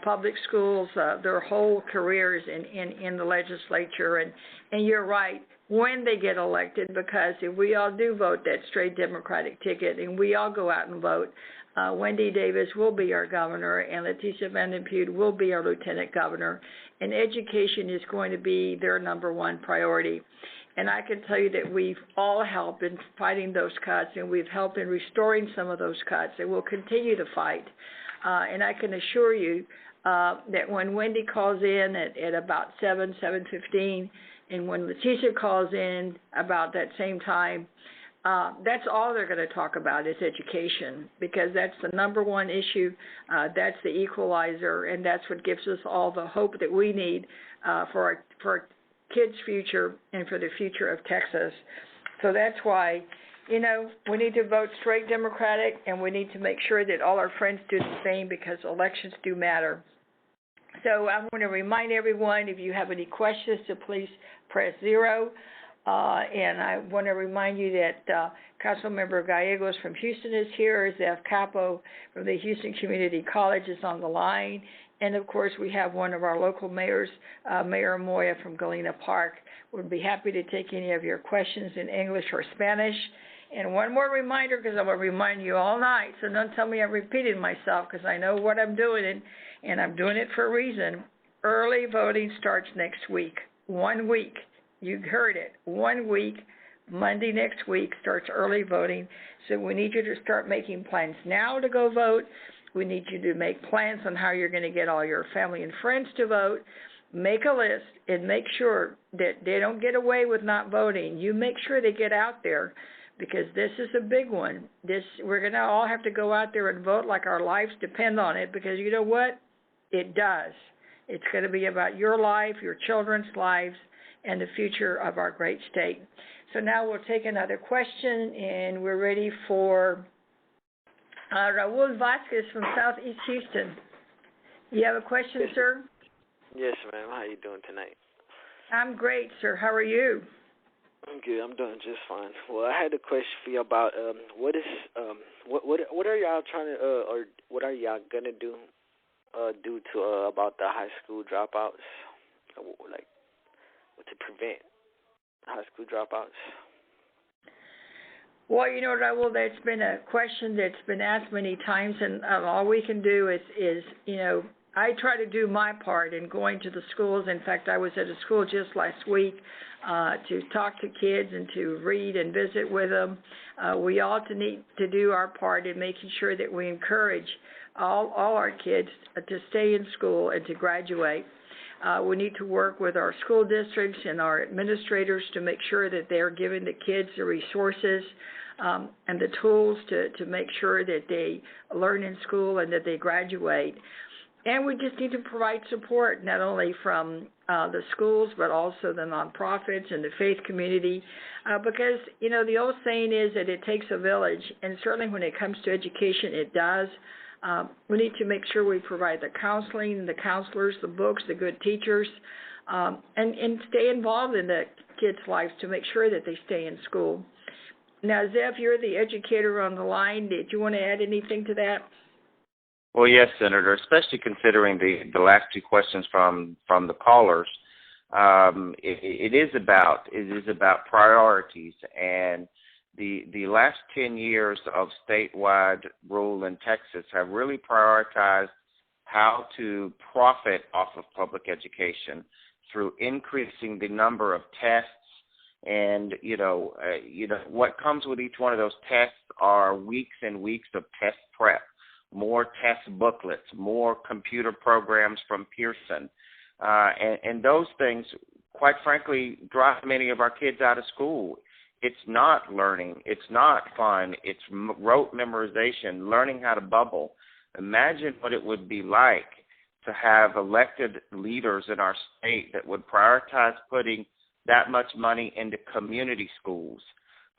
public schools their whole careers in the legislature, and you're right, when they get elected, because if we all do vote that straight Democratic ticket and we all go out and vote, Wendy Davis will be our governor and Leticia Van de Putte will be our lieutenant governor, and education is going to be their number one priority. And I can tell you that we've all helped in fighting those cuts, and we've helped in restoring some of those cuts, and we'll continue to fight. And I can assure you that when Wendy calls in at about 7:15, and when Leticia calls in about that same time, that's all they're going to talk about is education, because that's the number one issue. That's the equalizer, and that's what gives us all the hope that we need for our kids' future and for the future of Texas. So that's why, we need to vote straight Democratic, and we need to make sure that all our friends do the same, because elections do matter. So I want to remind everyone, if you have any questions, to please press 0. And I want to remind you that Councilmember Gallegos from Houston is here. Zeph Capo from the Houston Community College is on the line. And, of course, we have one of our local mayors, Mayor Moya from Galena Park. We'd be happy to take any of your questions in English or Spanish. And one more reminder, because I'm going to remind you all night, so don't tell me I'm repeating myself, because I know what I'm doing, and I'm doing it for a reason. Early voting starts next week. 1 week. You heard it. 1 week. Monday next week starts early voting. So we need you to start making plans now to go vote. We need you to make plans on how you're going to get all your family and friends to vote. Make a list and make sure that they don't get away with not voting. You make sure they get out there, because this is a big one. We're going to all have to go out there and vote like our lives depend on it, because you know what? It does. It's going to be about your life, your children's lives, and the future of our great state. So now we'll take another question, and we're ready for Raul Vasquez from Southeast Houston. You have a question, sir? Yes, ma'am. How are you doing tonight? I'm great, sir. How are you? I'm good. I'm doing just fine. Well, I had a question for you about what are y'all trying to or what are y'all gonna do to about the high school dropouts, like to prevent high school dropouts? Well, Raul, that's been a question that's been asked many times, and all we can do is I try to do my part in going to the schools. In fact, I was at a school just last week to talk to kids and to read and visit with them. We all need to do our part in making sure that we encourage all our kids to stay in school and to graduate. We need to work with our school districts and our administrators to make sure that they're giving the kids the resources and the tools to make sure that they learn in school and that they graduate. And we just need to provide support, not only from the schools, but also the nonprofits and the faith community, because, you know, the old saying is that it takes a village, and certainly when it comes to education, it does. We need to make sure we provide the counseling, the counselors, the books, the good teachers, and stay involved in the kids' lives to make sure that they stay in school. Now, Zev, you're the educator on the line. Did you want to add anything to that? Well, yes, Senator, especially considering the last two questions from the callers. It is about priorities, and the last 10 years of statewide rule in Texas have really prioritized how to profit off of public education through increasing the number of tests. And what comes with each one of those tests are weeks and weeks of test prep, more test booklets, more computer programs from Pearson, and those things, quite frankly, drive many of our kids out of school. It's not learning. It's not fun. It's rote memorization, learning how to bubble. Imagine what it would be like to have elected leaders in our state that would prioritize putting that much money into community schools.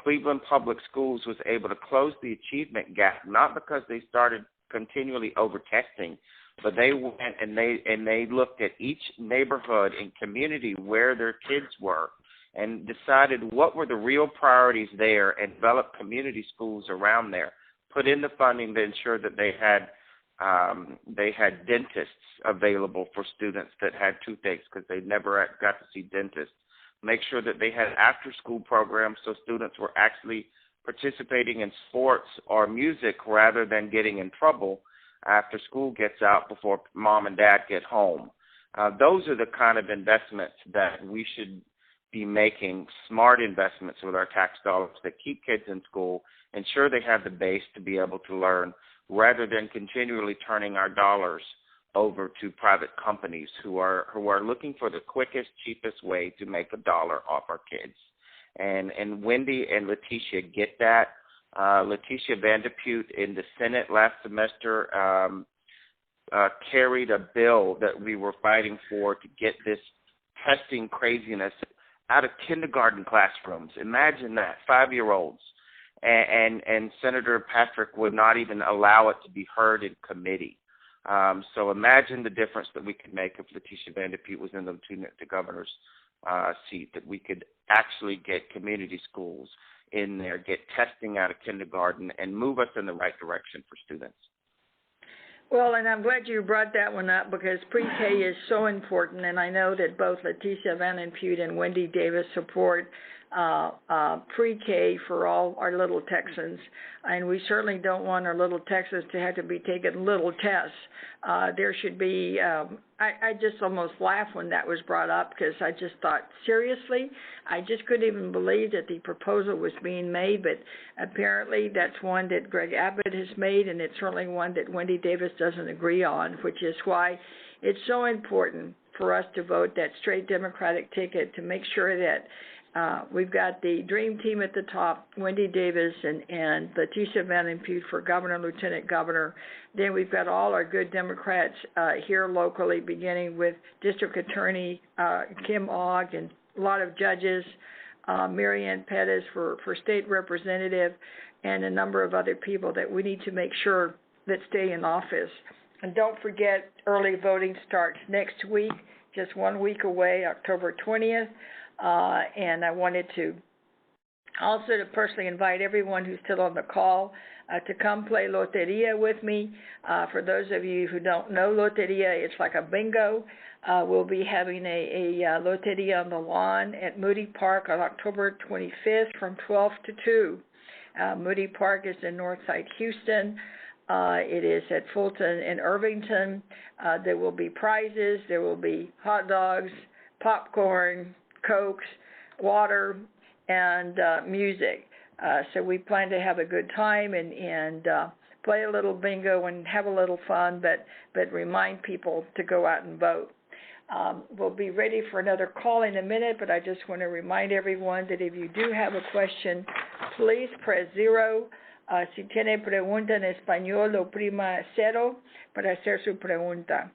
Cleveland Public Schools was able to close the achievement gap, not because they started continually over-testing, but they went and they looked at each neighborhood and community where their kids were and decided what were the real priorities there and developed community schools around there, put in the funding to ensure that they had dentists available for students that had toothaches because they never got to see dentists. Make sure that they had after-school programs so students were actually participating in sports or music rather than getting in trouble after school gets out before mom and dad get home. Those are the kind of investments that we should be making, smart investments with our tax dollars that keep kids in school, ensure they have the base to be able to learn, rather than continually turning our dollars over to private companies who are looking for the quickest, cheapest way to make a dollar off our kids. And Wendy and Letitia get that. Letitia Vanderpute in the Senate last semester carried a bill that we were fighting for to get this testing craziness out of kindergarten classrooms. Imagine that, 5-year-olds. And Senator Patrick would not even allow it to be heard in committee. So imagine the difference that we could make if Letitia Vanderpute was in the governor's seat, that we could actually get community schools in there, get testing out of kindergarten, and move us in the right direction for students. Well, and I'm glad you brought that one up because pre-K is so important, and I know that both Letitia Vanderpute and Wendy Davis support pre-K for all our little Texans, and we certainly don't want our little Texans to have to be taking little tests. There should be, I just almost laughed when that was brought up because I just thought, seriously? I just couldn't even believe that the proposal was being made, but apparently that's one that Greg Abbott has made, and it's certainly one that Wendy Davis doesn't agree on, which is why it's so important for us to vote that straight Democratic ticket to make sure that we've got the dream team at the top, Wendy Davis and Letitia Vanderpute for governor, lieutenant governor. Then we've got all our good Democrats here locally, beginning with District Attorney Kim Ogg and a lot of judges, Marianne Pettis for state representative, and a number of other people that we need to make sure that stay in office. And don't forget, early voting starts next week, just 1 week away, October 20th. And I wanted to also to personally invite everyone who's still on the call to come play Loteria with me. For those of you who don't know Loteria, it's like a bingo. We'll be having a Loteria on the lawn at Moody Park on October 25th from 12 to 2. Moody Park is in Northside Houston. It is at Fulton and Irvington. There will be prizes. There will be hot dogs, popcorn, Cokes, water, and music. So we plan to have a good time, and play a little bingo and have a little fun, but remind people to go out and vote. We'll be ready for another call in a minute, but I just want to remind everyone that if you do have a question, please press 0. Si tiene pregunta en español, oprima 0 para hacer su pregunta.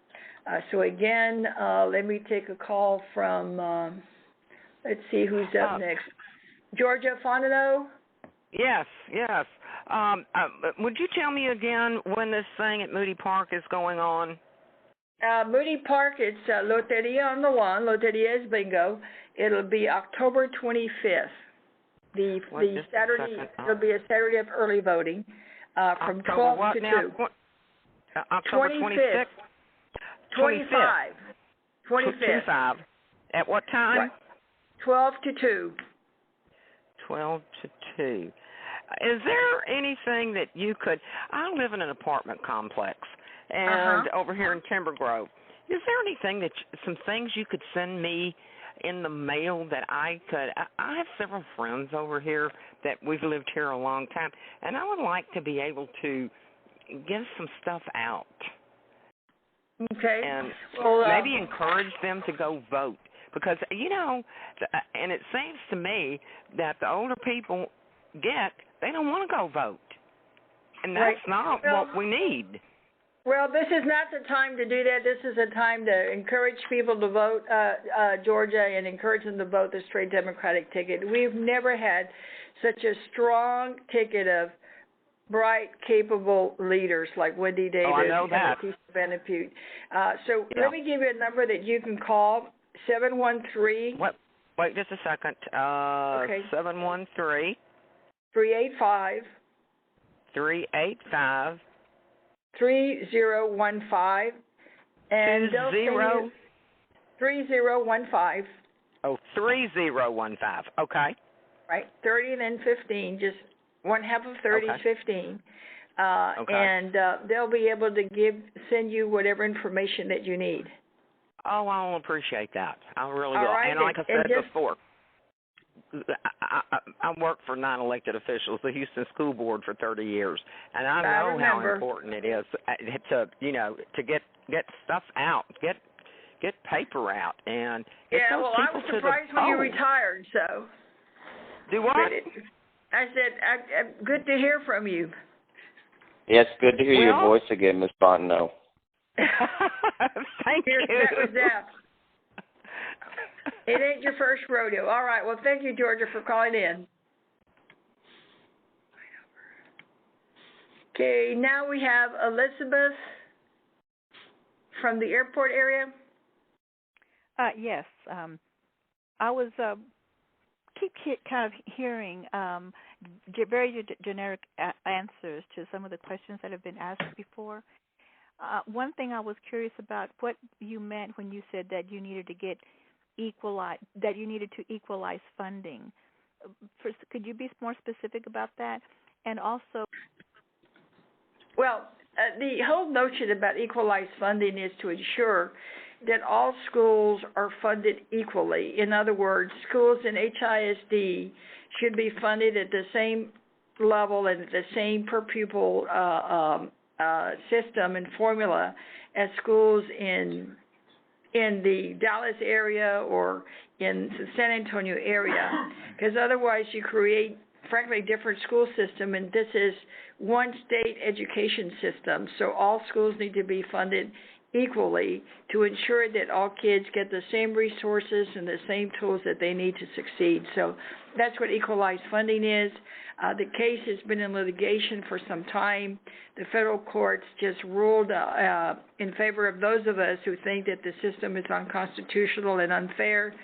So again, let me take a call from, let's see who's up next. Georgia Fontenot? Yes. Would you tell me again when this thing at Moody Park is going on? Moody Park, it's Loteria on the Lawn. Loteria is bingo. It'll be October 25th. The Saturday, it'll be a Saturday of early voting from 12 to 2. October 26th? 25. 25. At what time? Right. 12 to 2. 12 to 2. Is there anything that you could, I live in an apartment complex, and over here in Timber Grove, is there anything some things you could send me in the mail that I could, I have several friends over here that we've lived here a long time, and I would like to be able to give some stuff out. Okay. And well, maybe encourage them to go vote. Because, and it seems to me that the older people they don't want to go vote. And that's not what we need. Well, this is not the time to do that. This is a time to encourage people to vote, Georgia, and encourage them to vote the straight Democratic ticket. We've never had such a strong ticket of bright, capable leaders like Wendy Davis and Leticia Benapute. Let me give you a number that you can call, 713. Wait just a second. 713. 385. 385. 3015. And 3015. Oh, 3015. Okay. Right. 30 and then 15. Just one half of 30 is 15. And they'll be able to send you whatever information that you need. Oh, I'll appreciate that. I really will. Right. And like I said before, I worked for non-elected officials, the Houston School Board, for 30 years, and I know how important it is to get stuff out, get paper out, and I was surprised when you retired. So do what? I said, good to hear from you. Yes, good to hear your voice again, Ms. Fontenot. Thank you. That was that. It ain't your first rodeo. All right. Well, thank you, Georgia, for calling in. Okay, now we have Elizabeth from the airport area. Yes. I was keep kind of hearing very generic answers to some of the questions that have been asked before. One thing I was curious about, what you meant when you said that you needed to equalize funding. First, could you be more specific about that? And also, well, the whole notion about equalized funding is to ensure that all schools are funded equally. In other words, schools in HISD should be funded at the same level and at the same per pupil system and formula as schools in the Dallas area or in the San Antonio area, because otherwise you create, frankly, different school system, and this is one state education system, so all schools need to be funded equally to ensure that all kids get the same resources and the same tools that they need to succeed. So that's what equalized funding is. The case has been in litigation for some time. The federal courts just ruled in favor of those of us who think that the system is unconstitutional and unfair.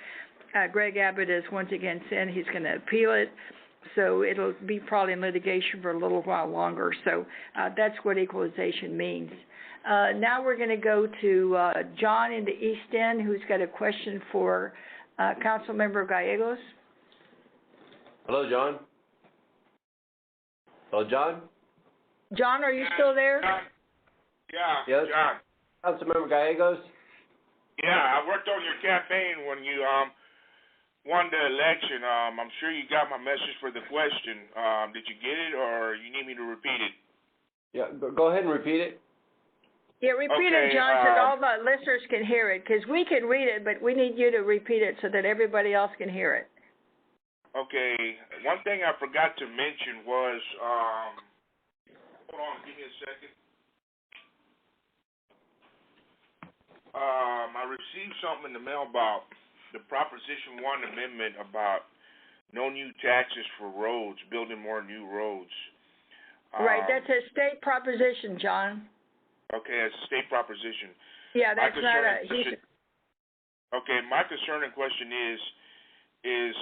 Greg Abbott has once again said he's going to appeal it. So it'll be probably in litigation for a little while longer. So that's what equalization means. Now we're going to go to John in the East End, who's got a question for Councilmember Gallegos. Hello, John. Hello, John. John, are you still there? Yeah. Yes. John. Councilmember Gallegos. Yeah, I worked on your campaign when you won the election. I'm sure you got my message for the question. Did you get it, or you need me to repeat it? Yeah, go ahead and repeat it. Yeah, repeat it, John, so that all the listeners can hear it, because we can read it, but we need you to repeat it so that everybody else can hear it. Okay, one thing I forgot to mention was, hold on, give me a second. I received something in the mail about the Proposition 1 amendment about no new taxes for roads, building more new roads. Right, that's a state proposition, John. Okay, it's a state proposition. Yeah, that's not a... Okay, my concern and question is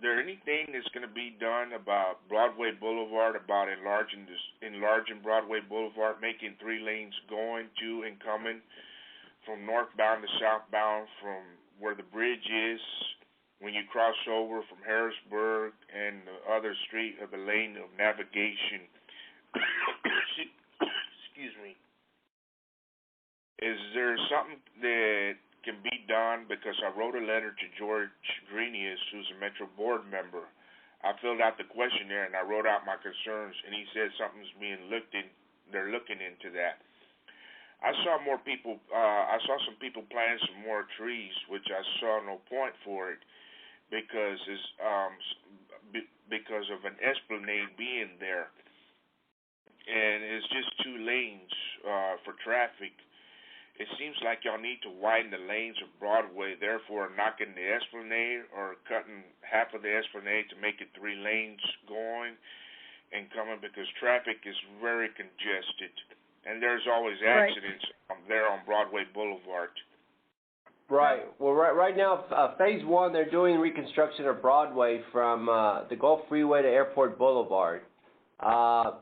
there anything that's going to be done about Broadway Boulevard, about enlarging Broadway Boulevard, making 3 lanes going to and coming from northbound to southbound from where the bridge is when you cross over from Harrisburg and the other street of the lane of navigation? Excuse me. Is there something that can be done? Because I wrote a letter to George Greenius, who's a Metro Board member. I filled out the questionnaire and I wrote out my concerns, and he said something's being looked in. They're looking into that. I saw more people. I saw some people planting some more trees, which I saw no point for it, because of an esplanade being there, and it's just 2 lanes for traffic. It seems like y'all need to widen the lanes of Broadway, therefore knocking the esplanade or cutting half of the esplanade to make it 3 lanes going and coming, because traffic is very congested. And there's always accidents there on Broadway Boulevard. Right. Well, right now, Phase 1, they're doing reconstruction of Broadway from the Gulf Freeway to Airport Boulevard. But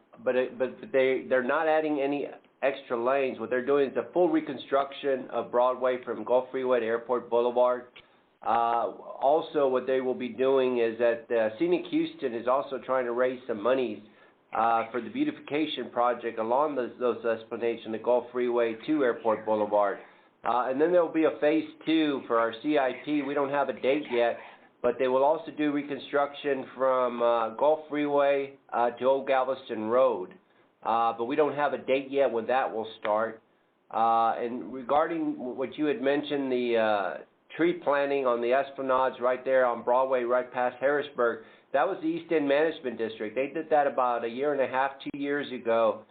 they're not adding any extra lanes. What they're doing is a full reconstruction of Broadway from Gulf Freeway to Airport Boulevard. Also, what they will be doing is that Scenic Houston is also trying to raise some monies for the beautification project along those esplanades from the Gulf Freeway to Airport Boulevard. And then there will be a Phase 2 for our CIP. We don't have a date yet, but they will also do reconstruction from Gulf Freeway to Old Galveston Road. But we don't have a date yet when that will start. And regarding what you had mentioned, the tree planting on the esplanades right there on Broadway, right past Harrisburg, that was the East End Management District. They did that about 1.5 years, 2 years ago.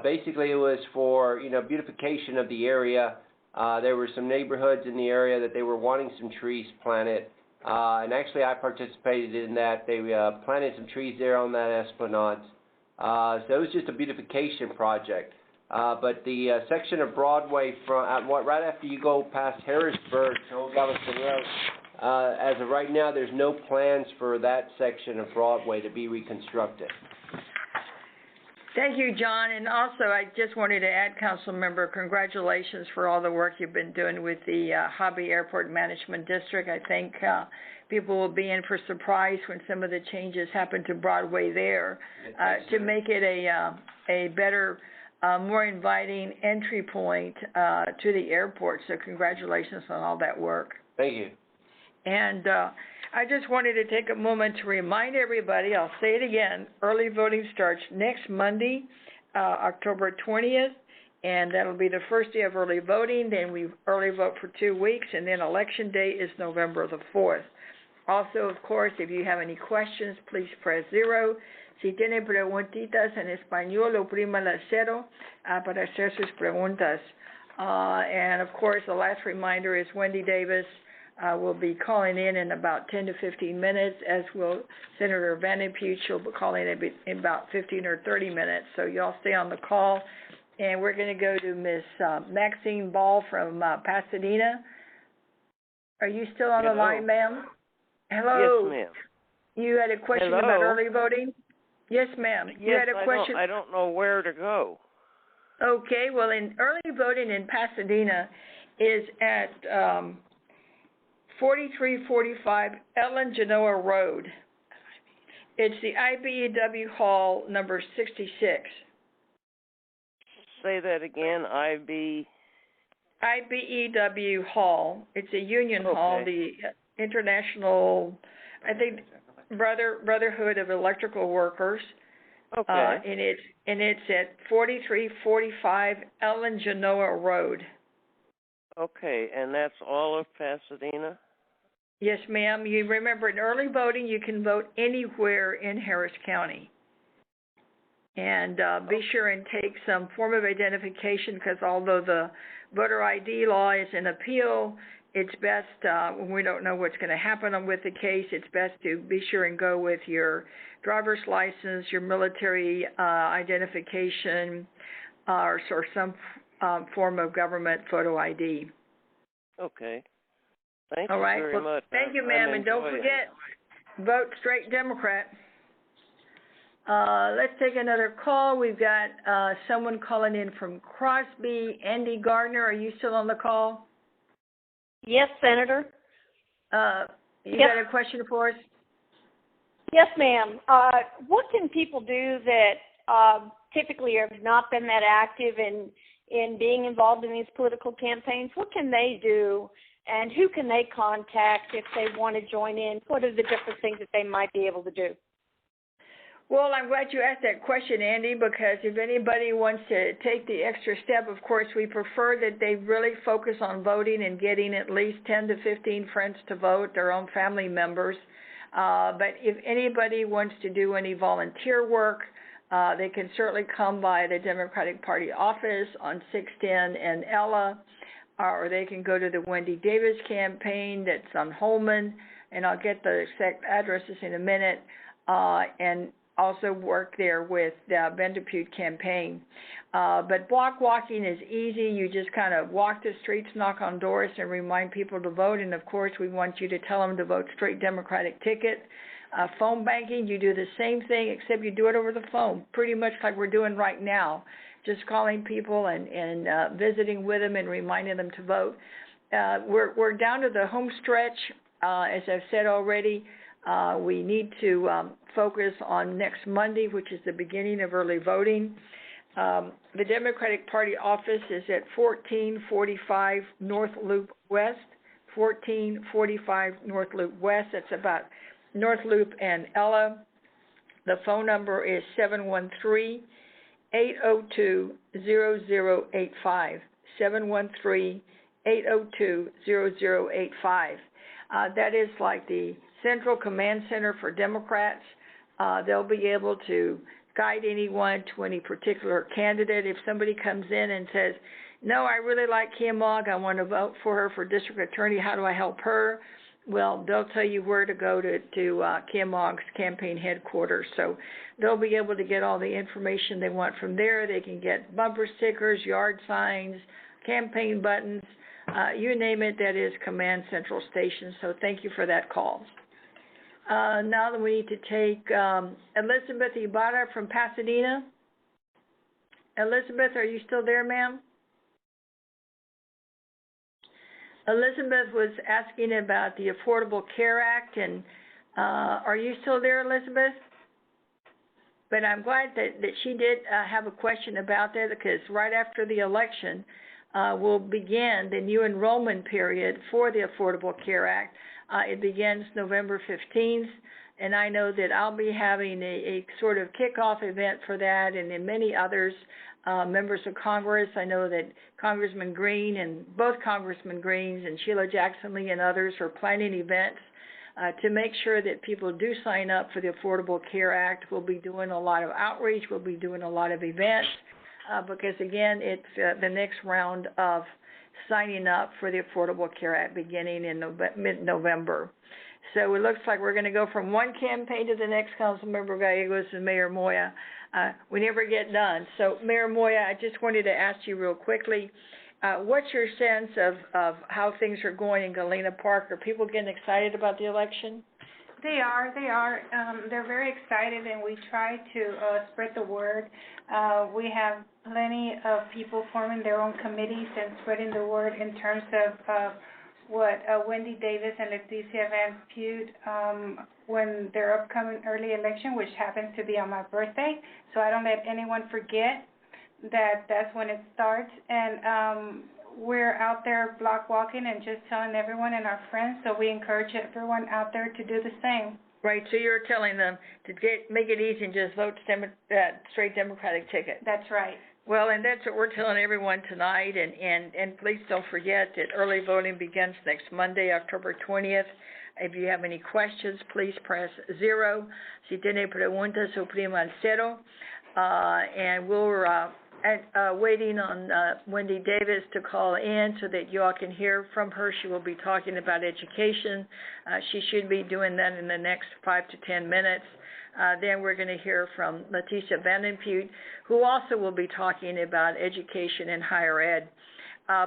Basically, it was for beautification of the area. There were some neighborhoods in the area that they were wanting some trees planted. And actually, I participated in that. They planted some trees there on that esplanade. So it was just a beautification project. But the section of Broadway from right after you go past Harrisburg to Old Galveston Road, as of right now, there's no plans for that section of Broadway to be reconstructed. Thank you, John. And also, I just wanted to add, Council Member, congratulations for all the work you've been doing with the Hobby Airport Management District. I think people will be in for surprise when some of the changes happen to Broadway there to make it a better, more inviting entry point to the airport. So congratulations on all that work. Thank you. And I just wanted to take a moment to remind everybody, I'll say it again, early voting starts next Monday, October 20th, and that'll be the first day of early voting. Then we early vote for 2 weeks, and then Election Day is November the 4th. Also, of course, if you have any questions, please press 0. Si tiene preguntitas en español, oprima la 0 para hacer sus preguntas. And, of course, the last reminder is Wendy Davis will be calling in about 10 to 15 minutes, as will Senator Vanna Pugh. She'll be calling in about 15 or 30 minutes. So y'all stay on the call. And we're going to go to Miss Maxine Ball from Pasadena. Are you still on the line, ma'am? Hello. Yes, ma'am. You had a question about early voting? Yes, ma'am. Yes, you had a question. I don't know where to go. Okay, well, in early voting in Pasadena is at 4345 Ellen Genoa Road. It's the IBEW Hall number 66. Say that again, IBEW Hall. It's a union hall, the International, I think, Brotherhood of Electrical Workers. Okay. And it's at 4345 Ellen Genoa Road. Okay, and that's all of Pasadena? Yes, ma'am. You remember, in early voting, you can vote anywhere in Harris County. And be sure and take some form of identification, because although the voter ID law is in appeal, it's best, when we don't know what's going to happen with the case, it's best to be sure and go with your driver's license, your military identification, or some form of government photo ID. Okay. Thank All you right. very much. Thank you, ma'am. And don't forget, vote straight Democrat. Let's take another call. We've got someone calling in from Crosby. Andy Gardner, are you still on the call? Yes, Senator. You got a question for us? Yes, ma'am. What can people do that typically have not been that active in being involved in these political campaigns? What can they do, and who can they contact if they want to join in? What are the different things that they might be able to do? Well, I'm glad you asked that question, Andy, because if anybody wants to take the extra step, of course, we prefer that they really focus on voting and getting at least 10 to 15 friends to vote, their own family members. But if anybody wants to do any volunteer work, they can certainly come by the Democratic Party office on 610 and Ella, or they can go to the Wendy Davis campaign that's on Holman, and I'll get the exact addresses in a minute, and also work there with the Ben Depute campaign. But block walking is easy. You just kind of walk the streets, knock on doors, and remind people to vote. And, of course, we want you to tell them to vote straight Democratic ticket. Phone banking, you do the same thing, except you do it over the phone, pretty much like we're doing right now, just calling people and visiting with them and reminding them to vote. We're down to the home stretch, as I've said already. We need to focus on next Monday, which is the beginning of early voting. The Democratic Party office is at 1445 North Loop West, 1445 North Loop West. That's about North Loop and Ella. The phone number is 713-802-0085, 713-802-0085. That is like the Central Command Center for Democrats. They'll be able to guide anyone to any particular candidate. If somebody comes in and says, no, I really like Kim Ogg, I want to vote for her for district attorney, how do I help her? Well, they'll tell you where to go to Kim Ogg's campaign headquarters. So they'll be able to get all the information they want from there. They can get bumper stickers, yard signs, campaign buttons, you name it, that is Command Central Station. So thank you for that call. Now that we need to take Elizabeth Ibarra from Pasadena. Elizabeth, are you still there, ma'am? Elizabeth was asking about the Affordable Care Act, and are you still there, Elizabeth? But I'm glad that she did have a question about that, because right after the election, will begin the new enrollment period for the Affordable Care Act. It begins November 15th, and I know that I'll be having a sort of kickoff event for that, and then many others, members of Congress. I know that Congressman Green and both Congressman Greens and Sheila Jackson Lee and others are planning events to make sure that people do sign up for the Affordable Care Act. We'll be doing a lot of outreach. We'll be doing a lot of events. Because, again, it's the next round of signing up for the Affordable Care Act beginning in mid-November. So it looks like we're going to go from one campaign to the next, Councilmember Gallegos and Mayor Moya. We never get done. So, Mayor Moya, I just wanted to ask you real quickly, what's your sense of how things are going in Galena Park? Are people getting excited about the election? They are. They're very excited, and we try to spread the word. We have plenty of people forming their own committees and spreading the word in terms of what Wendy Davis and Leticia Van Pute, when their upcoming early election, which happens to be on my birthday, so I don't let anyone forget that that's when it starts. And we're out there block walking and just telling everyone and our friends, so we encourage everyone out there to do the same. Right, so you're telling them to make it easy and just vote straight Democratic ticket. That's right. Well, and that's what we're telling everyone tonight, and please don't forget that early voting begins next Monday, October 20th. If you have any questions, please press 0. Si tiene preguntas, oprima el 0. And we're waiting on Wendy Davis to call in so that you all can hear from her. She will be talking about education. She should be doing that in the next 5 to 10 minutes. Then we're going to hear from Leticia Vandenpute, who also will be talking about education and higher ed.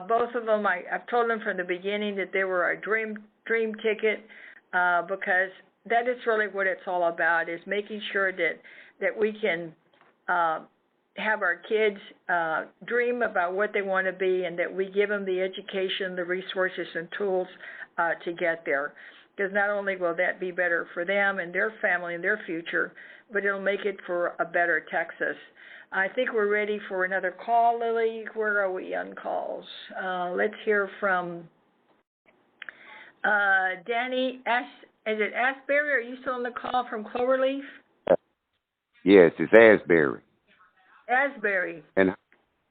Both of them, I've told them from the beginning that they were a dream ticket because that is really what it's all about, is making sure that we can have our kids dream about what they want to be, and that we give them the education, the resources, and tools to get there. Because not only will that be better for them and their family and their future, but it'll make it for a better Texas. I think we're ready for another call, Lily. Where are we on calls? Let's hear from Danny Is it Asbury? Are you still on the call from Cloverleaf? Yes, it's Asbury. Asbury. And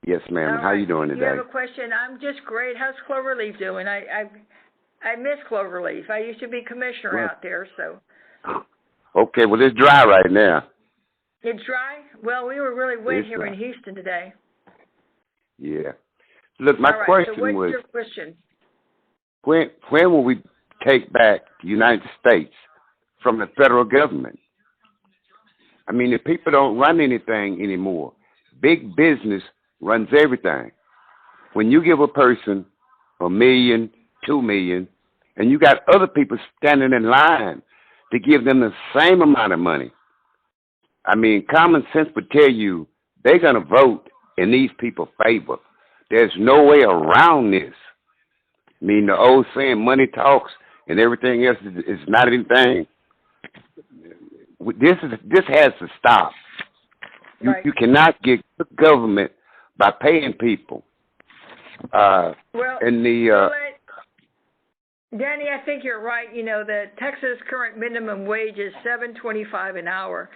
yes, ma'am. How you doing today? You have a question? I'm just great. How's Cloverleaf doing? I miss Cloverleaf. I used to be commissioner out there, so. Okay, well, it's dry right now. It's dry? Well, we were really wet It's here dry. in Houston today. Yeah. Look, my All right, question so what's was, your question? when will we take back the United States from the federal government? I mean, the people don't run anything anymore. Big business runs everything. When you give a person $1 million, $2 million, and you got other people standing in line to give them the same amount of money, I mean, common sense would tell you they're going to vote in these people's favor. There's no way around this. I mean, the old saying, money talks and everything else is not anything. This has to stop. You cannot get good government by paying people. Danny, I think you're right. You know, the Texas current minimum wage is $7.25 an hour.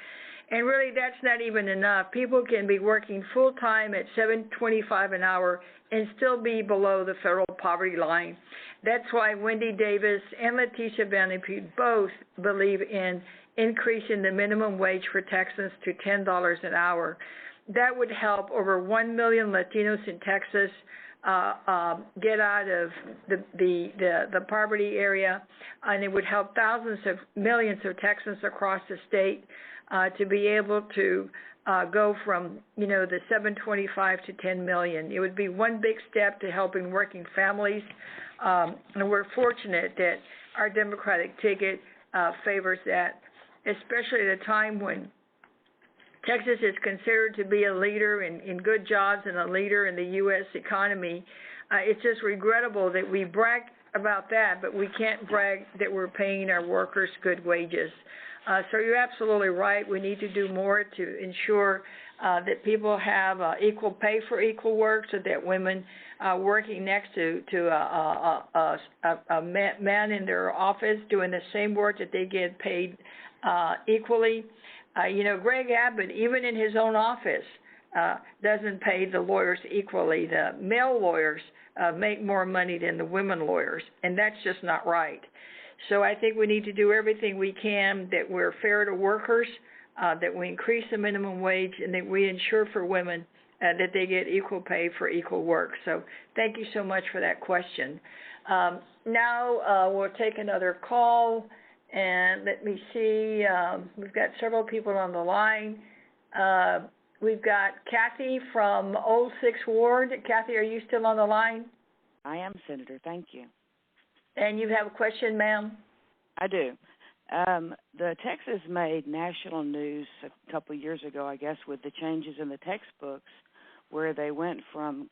And really, that's not even enough. People can be working full-time at $7.25 an hour and still be below the federal poverty line. That's why Wendy Davis and Leticia Vandenpute both believe in increasing the minimum wage for Texans to $10 an hour. That would help over 1 million Latinos in Texas get out of the poverty area, and it would help millions of Texans across the state to be able to go from, the 725 to 10 million. It would be one big step to helping working families, and we're fortunate that our Democratic ticket favors that, especially at a time when Texas is considered to be a leader in good jobs and a leader in the U.S. economy. It's just regrettable that we brag about that, but we can't brag that we're paying our workers good wages. So you're absolutely right. We need to do more to ensure that people have equal pay for equal work, so that women working next to a man in their office doing the same work, that they get paid equally. Greg Abbott, even in his own office, doesn't pay the lawyers equally. The male lawyers make more money than the women lawyers, and that's just not right. So I think we need to do everything we can that we're fair to workers, that we increase the minimum wage, and that we ensure for women that they get equal pay for equal work. So thank you so much for that question. Now we'll take another call. And let me see, we've got several people on the line. We've got Kathy from 06 Ward. Kathy, are you still on the line? I am, Senator. Thank you. And you have a question, ma'am? I do. The Texas made national news a couple of years ago, I guess, with the changes in the textbooks, where they went from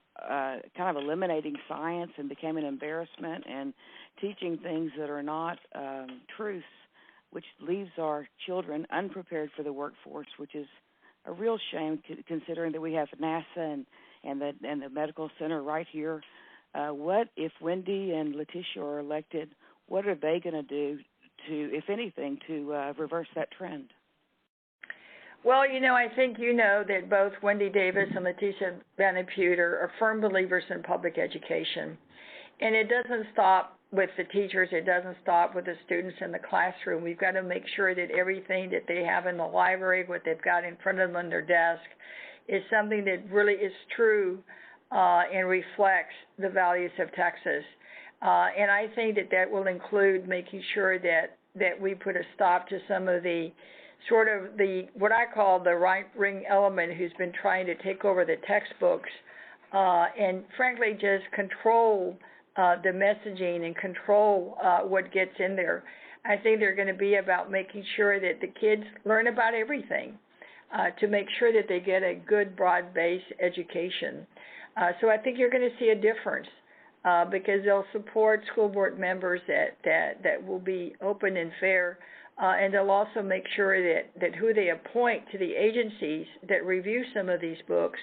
kind of eliminating science and became an embarrassment and teaching things that are not truths, which leaves our children unprepared for the workforce, which is a real shame considering that we have NASA and the medical center right here. What if Wendy and Leticia are elected? What are they going to do to, if anything, to reverse that trend? Well, I think you know that both Wendy Davis and Leticia Van Impude are firm believers in public education. And it doesn't stop with the teachers. It doesn't stop with the students in the classroom. We've got to make sure that everything that they have in the library, what they've got in front of them on their desk, is something that really is true and reflects the values of Texas. And I think that will include making sure that we put a stop to some of the sort of what I call the right-wing element who's been trying to take over the textbooks and frankly just control the messaging and control what gets in there. I think they're going to be about making sure that the kids learn about everything to make sure that they get a good broad-based education. So I think you're going to see a difference because they'll support school board members that will be open and fair. And they'll also make sure that who they appoint to the agencies that review some of these books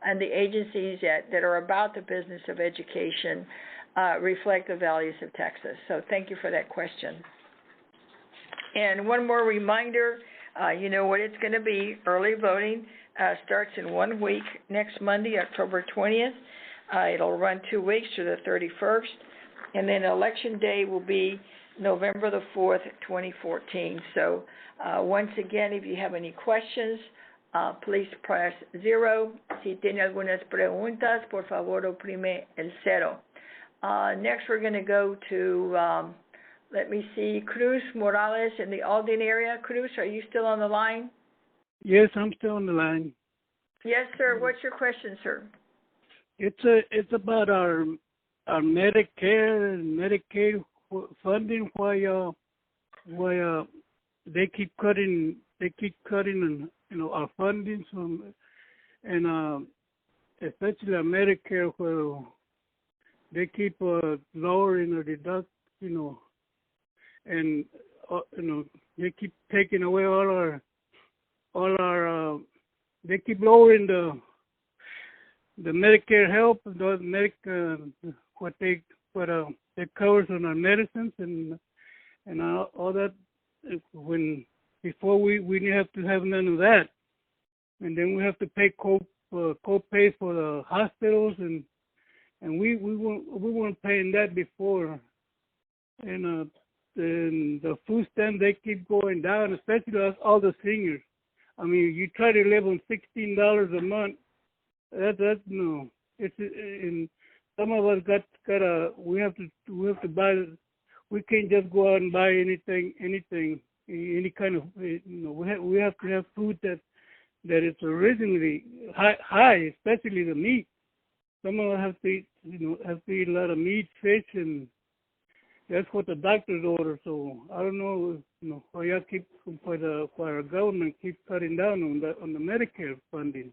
and the agencies that are about the business of education reflect the values of Texas. So thank you for that question. And one more reminder, you know what it's going to be. Early voting starts in 1 week next Monday, October 20th. It'll run 2 weeks to the 31st. And then Election Day will be November the 4th, 2014. So once again, if you have any questions, please press 0. Si tiene algunas preguntas, por favor oprime el 0. Next, we're going to go to, let me see, Cruz Morales in the Alden area. Cruz, are you still on the line? Yes, I'm still on the line. Yes, sir. What's your question, sir? It's about our Medicare and Medicaid funding. Why they keep cutting our funding and especially our Medicare, where they keep lowering the deduct, and they keep taking away all our they keep lowering the Medicare help, what it covers on our medicines and all that. When before we have to have none of that, and then we have to pay co-pay for the hospitals and we weren't paying that before, and the food stamp, they keep going down, especially all the seniors. I mean, you try to live on $16 a month. That's no. It's and some of us we have to buy. We can't just go out and buy anything, any kind of. We have to have food that is originally high, especially the meat. Some of us have to eat a lot of meat, fish, and that's what the doctors order. So I don't know, why y'all why our government keeps cutting down on the Medicare funding.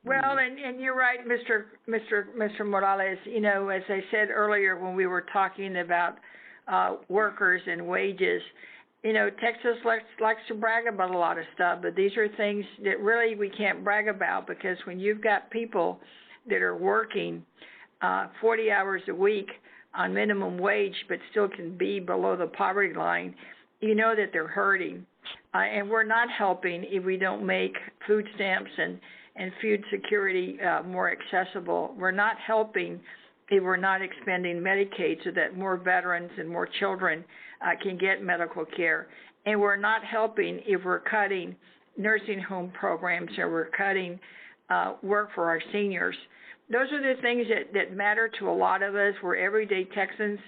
Well, and you're right, Mr. Morales. As I said earlier when we were talking about workers and wages, Texas likes to brag about a lot of stuff, but these are things that really we can't brag about, because when you've got people that are working 40 hours a week on minimum wage but still can be below the poverty line, you know that they're hurting. And we're not helping if we don't make food stamps and food security more accessible. We're not helping if we're not expanding Medicaid so that more veterans and more children can get medical care. And we're not helping if we're cutting nursing home programs or we're cutting work for our seniors. Those are the things that matter to a lot of us. We're everyday Texans.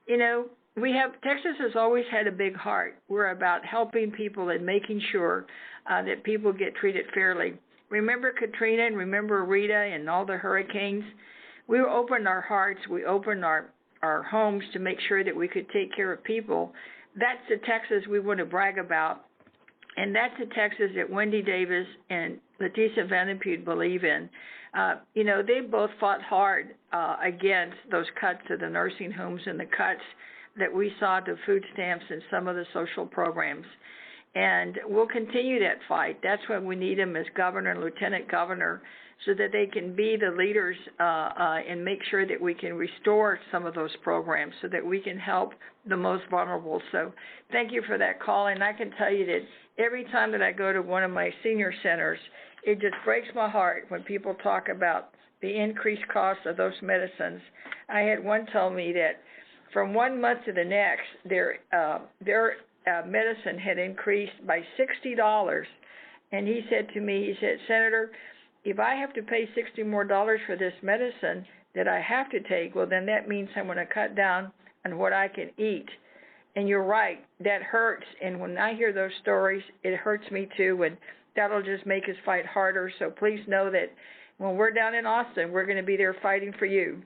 Texas has always had a big heart. We're about helping people and making sure that people get treated fairly. Remember Katrina and remember Rita and all the hurricanes? We opened our hearts, we opened our homes to make sure that we could take care of people. That's the Texas we want to brag about. And that's the Texas that Wendy Davis and Leticia Van Impude believe in. They both fought hard against those cuts to the nursing homes and the cuts that we saw to food stamps and some of the social programs. And we'll continue that fight. That's when we need them as governor and lieutenant governor, so that they can be the leaders and make sure that we can restore some of those programs so that we can help the most vulnerable. So thank you for that call. And I can tell you that every time that I go to one of my senior centers, it just breaks my heart when people talk about the increased cost of those medicines. I had one tell me that from 1 month to the next, their medicine had increased by $60. And he said to me, he said, Senator, if I have to pay $60 more for this medicine that I have to take, well, then that means I'm going to cut down on what I can eat. And you're right, that hurts. And when I hear those stories, it hurts me too. And that'll just make us fight harder. So please know that when we're down in Austin, we're going to be there fighting for you.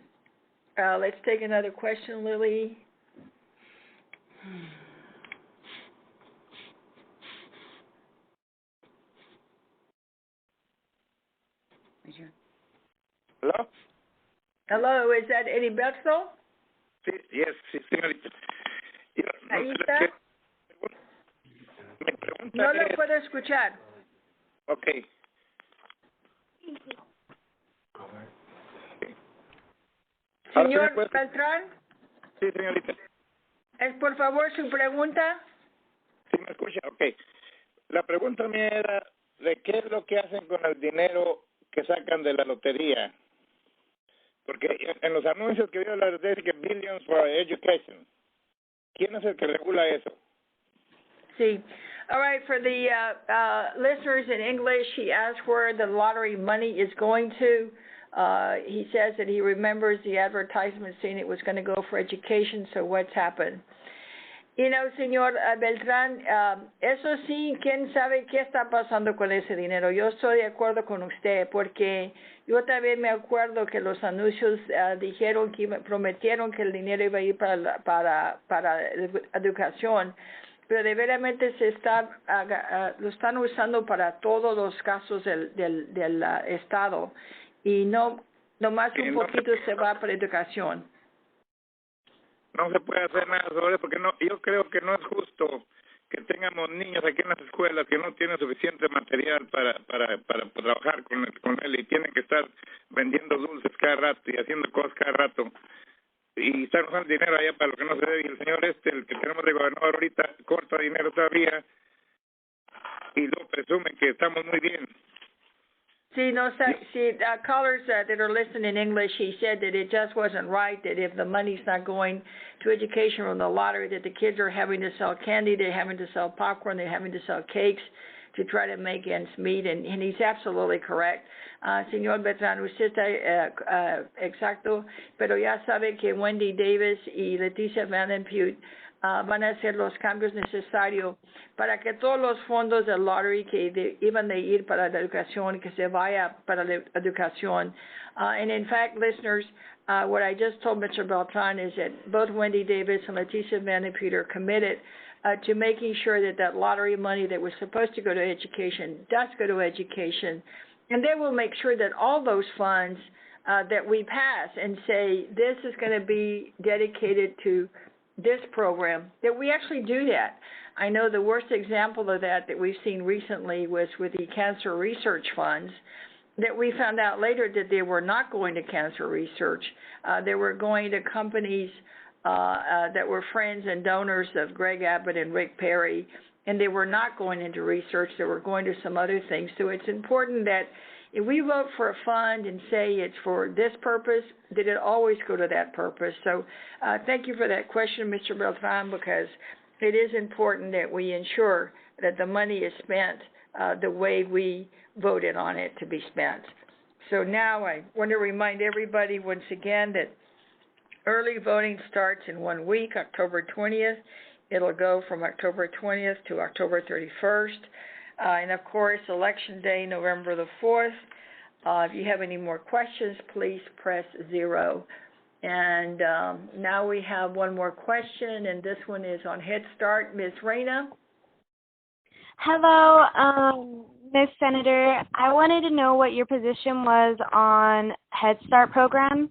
Let's take another question, Lily. Hello? Hello, is that Heriberto? Sí, yes, sí, señorita. Ahí está. No lo puedo escuchar. Ok. Señor Beltrán. Sí, señorita. ¿Es por favor su pregunta? Sí, me escucha, ok. La pregunta mía era de qué es lo que hacen con el dinero que sacan de la lotería. Porque en los anuncios que veo les dice que billions for education. ¿Quién es el que regula eso? Sí. All right, for the listeners in English, he asked where the lottery money is going to. He says that he remembers the advertisement saying it was going to go for education, so what's happened? You know, señor Beltrán, eso sí, quién sabe qué está pasando con ese dinero. Yo estoy de acuerdo con usted, porque yo también me acuerdo que los anuncios dijeron que prometieron que el dinero iba a ir para educación, pero de veramente lo están usando para todos los casos del Estado, y no más un poquito se va para educación. No se puede hacer nada sobre eso, porque yo creo que no es justo que tengamos niños aquí en las escuelas que no tienen suficiente material para trabajar con él y tienen que estar vendiendo dulces cada rato y haciendo cosas cada rato y están usando dinero allá para lo que no se debe. Y el señor el que tenemos de gobernador ahorita, corta dinero todavía y luego presume que estamos muy bien. See, callers that are listening in English, he said that it just wasn't right, that if the money's not going to education from the lottery, that the kids are having to sell candy, they're having to sell popcorn, they're having to sell cakes to try to make ends meet, and he's absolutely correct. Señor Beltrán, usted está exacto, pero ya sabe que Wendy Davis y Leticia Van Pute van a hacer los cambios necesarios para que todos los fondos del lottery que iban a ir para la educación, que se vaya para la educación. And in fact, listeners, what I just told Mr. Beltran is that both Wendy Davis and Leticia Van Pute are committed to making sure that lottery money that was supposed to go to education does go to education. And they will make sure that all those funds that we pass and say this is going to be dedicated to this program, that we actually do that. I know the worst example of that we've seen recently was with the cancer research funds, that we found out later that they were not going to cancer research. They were going to companies that were friends and donors of Greg Abbott and Rick Perry, and they were not going into research. They were going to some other things. So it's important that if we vote for a fund and say it's for this purpose, that it always go to that purpose. So thank you for that question, Mr. Beltran, because it is important that we ensure that the money is spent the way we voted on it to be spent. So now I want to remind everybody once again that early voting starts in 1 week, October 20th. It'll go from October 20th to October 31st. And of course, Election Day, November the 4th. If you have any more questions, please press 0. And now we have one more question, and this one is on Head Start. Ms. Reyna? Hello, Ms. Senator. I wanted to know what your position was on Head Start program.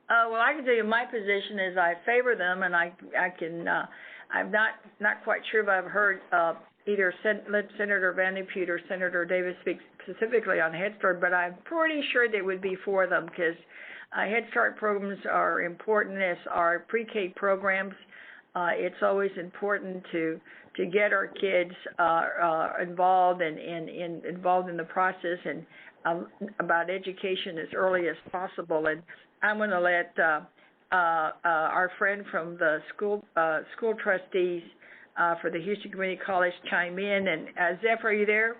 Well, I can tell you my position is I favor them, and I can. I'm not quite sure if I've heard either let Senator Van de Putte or Senator Davis speak specifically on Head Start, but I'm pretty sure they would be for them because Head Start programs are important as are pre-K programs. It's always important to get our kids involved and involved in the process and about education as early as possible. And I'm going to let our friend from the school trustees for the Houston Community College chime in. And Zeph, are you there?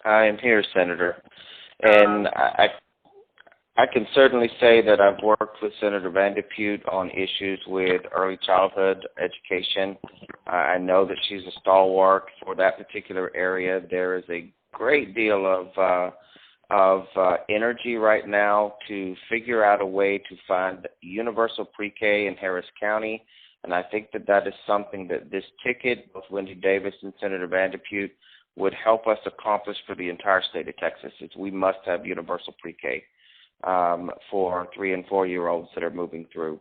I am here, Senator. And I can certainly say that I've worked with Senator Van de Putte on issues with early childhood education. I know that she's a stalwart for that particular area. There is a great deal of energy right now to figure out a way to find universal pre-K in Harris County, and I think that is something that this ticket, both Wendy Davis and Senator Van de Putte, would help us accomplish for the entire state of Texas. We must have universal pre-K for 3- and 4-year-olds that are moving through.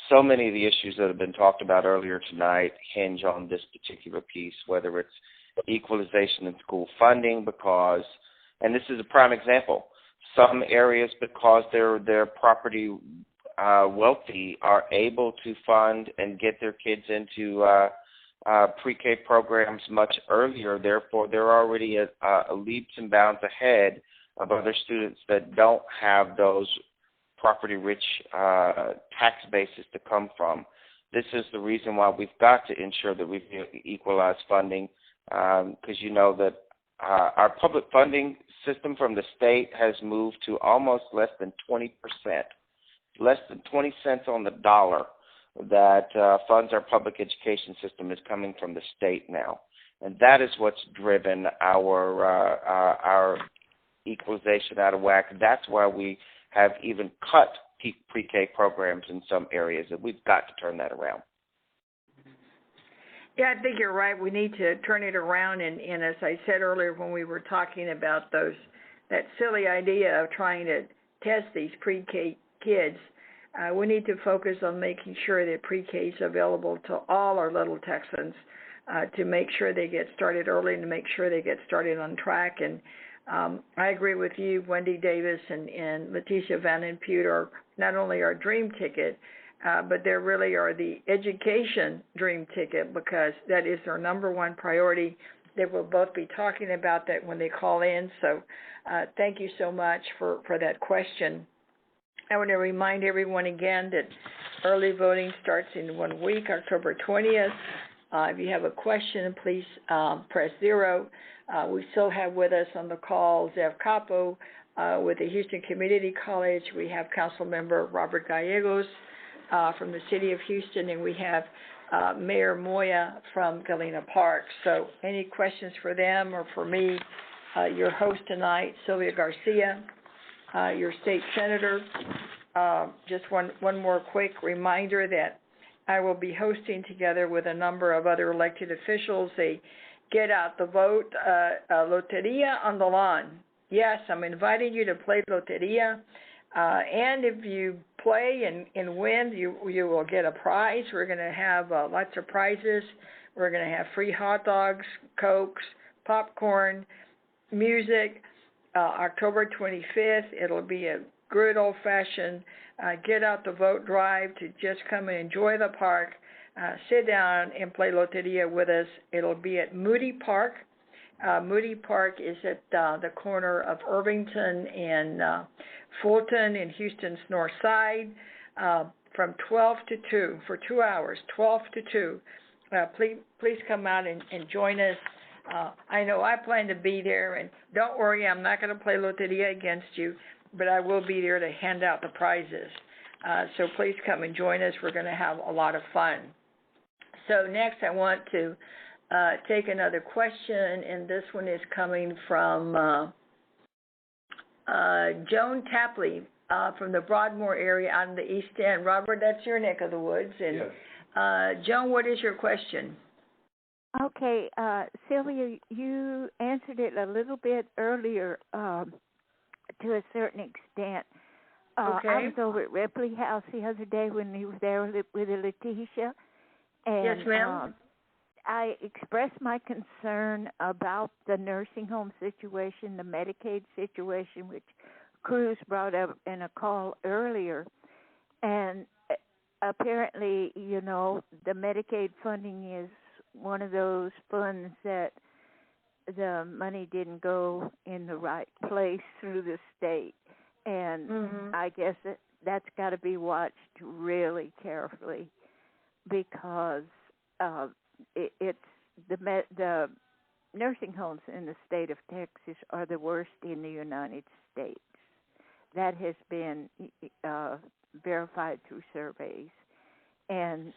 So many of the issues that have been talked about earlier tonight hinge on this particular piece, whether it's equalization in school funding, because, and this is a prime example, some areas, because they're property wealthy, are able to fund and get their kids into pre-K programs much earlier. Therefore, they're already leaps and bounds ahead of other students that don't have those property-rich tax bases to come from. This is the reason why we've got to ensure that we equalize funding, because you know that our public funding system from the state has moved to almost less than 20%, less than 20 cents on the dollar that funds our public education system is coming from the state now. And that is what's driven our equalization out of whack. That's why we have even cut pre-K programs in some areas, and we've got to turn that around. Yeah, I think you're right. We need to turn it around, and as I said earlier when we were talking about that silly idea of trying to test these pre-K kids, we need to focus on making sure that pre-K is available to all our little Texans to make sure they get started early and to make sure they get started on track. And I agree with you, Wendy Davis and Leticia Van de Putte are not only our dream ticket, but they really are the education dream ticket, because that is their number one priority. They will both be talking about that when they call in. So thank you so much for that question. I want to remind everyone again that early voting starts in 1 week, October 20th. If you have a question, please press 0. We still have with us on the call Zeph Capo with the Houston Community College. We have Council Member Robert Gallegos from the City of Houston, and we have Mayor Moya from Galena Park. So any questions for them or for me? Your host tonight, Sylvia Garcia, your state senator. Just one more quick reminder that I will be hosting, together with a number of other elected officials, a Get Out the Vote Loteria on the Lawn. Yes, I'm inviting you to play Loteria. And if you play and win, you will get a prize. We're going to have lots of prizes. We're going to have free hot dogs, Cokes, popcorn, music. October 25th, it'll be a good old-fashioned Get Out the Vote drive to just come and enjoy the park, sit down and play Loteria with us. It'll be at Moody Park. Moody Park is at the corner of Irvington and Fulton in Houston's north side from 12 to 2 for 2 hours, 12 to 2. Please come out and join us. I know I plan to be there, and don't worry, I'm not going to play Loteria against you, but I will be there to hand out the prizes. So please come and join us. We're going to have a lot of fun. So next I want to take another question, and this one is coming from Joan Tapley from the Broadmoor area out in the East End. Robert, that's your neck of the woods. And yes. Joan, what is your question? Okay, Sylvia, you answered it a little bit earlier to a certain extent. Okay. I was over at Ripley House the other day when you were there with Leticia. And, yes, ma'am. I expressed my concern about the nursing home situation, the Medicaid situation, which Cruz brought up in a call earlier. And apparently, you know, the Medicaid funding is one of those funds that the money didn't go in the right place through the state. And I guess that's got to be watched really carefully, because it's the nursing homes in the state of Texas are the worst in the United States. That has been verified through surveys. And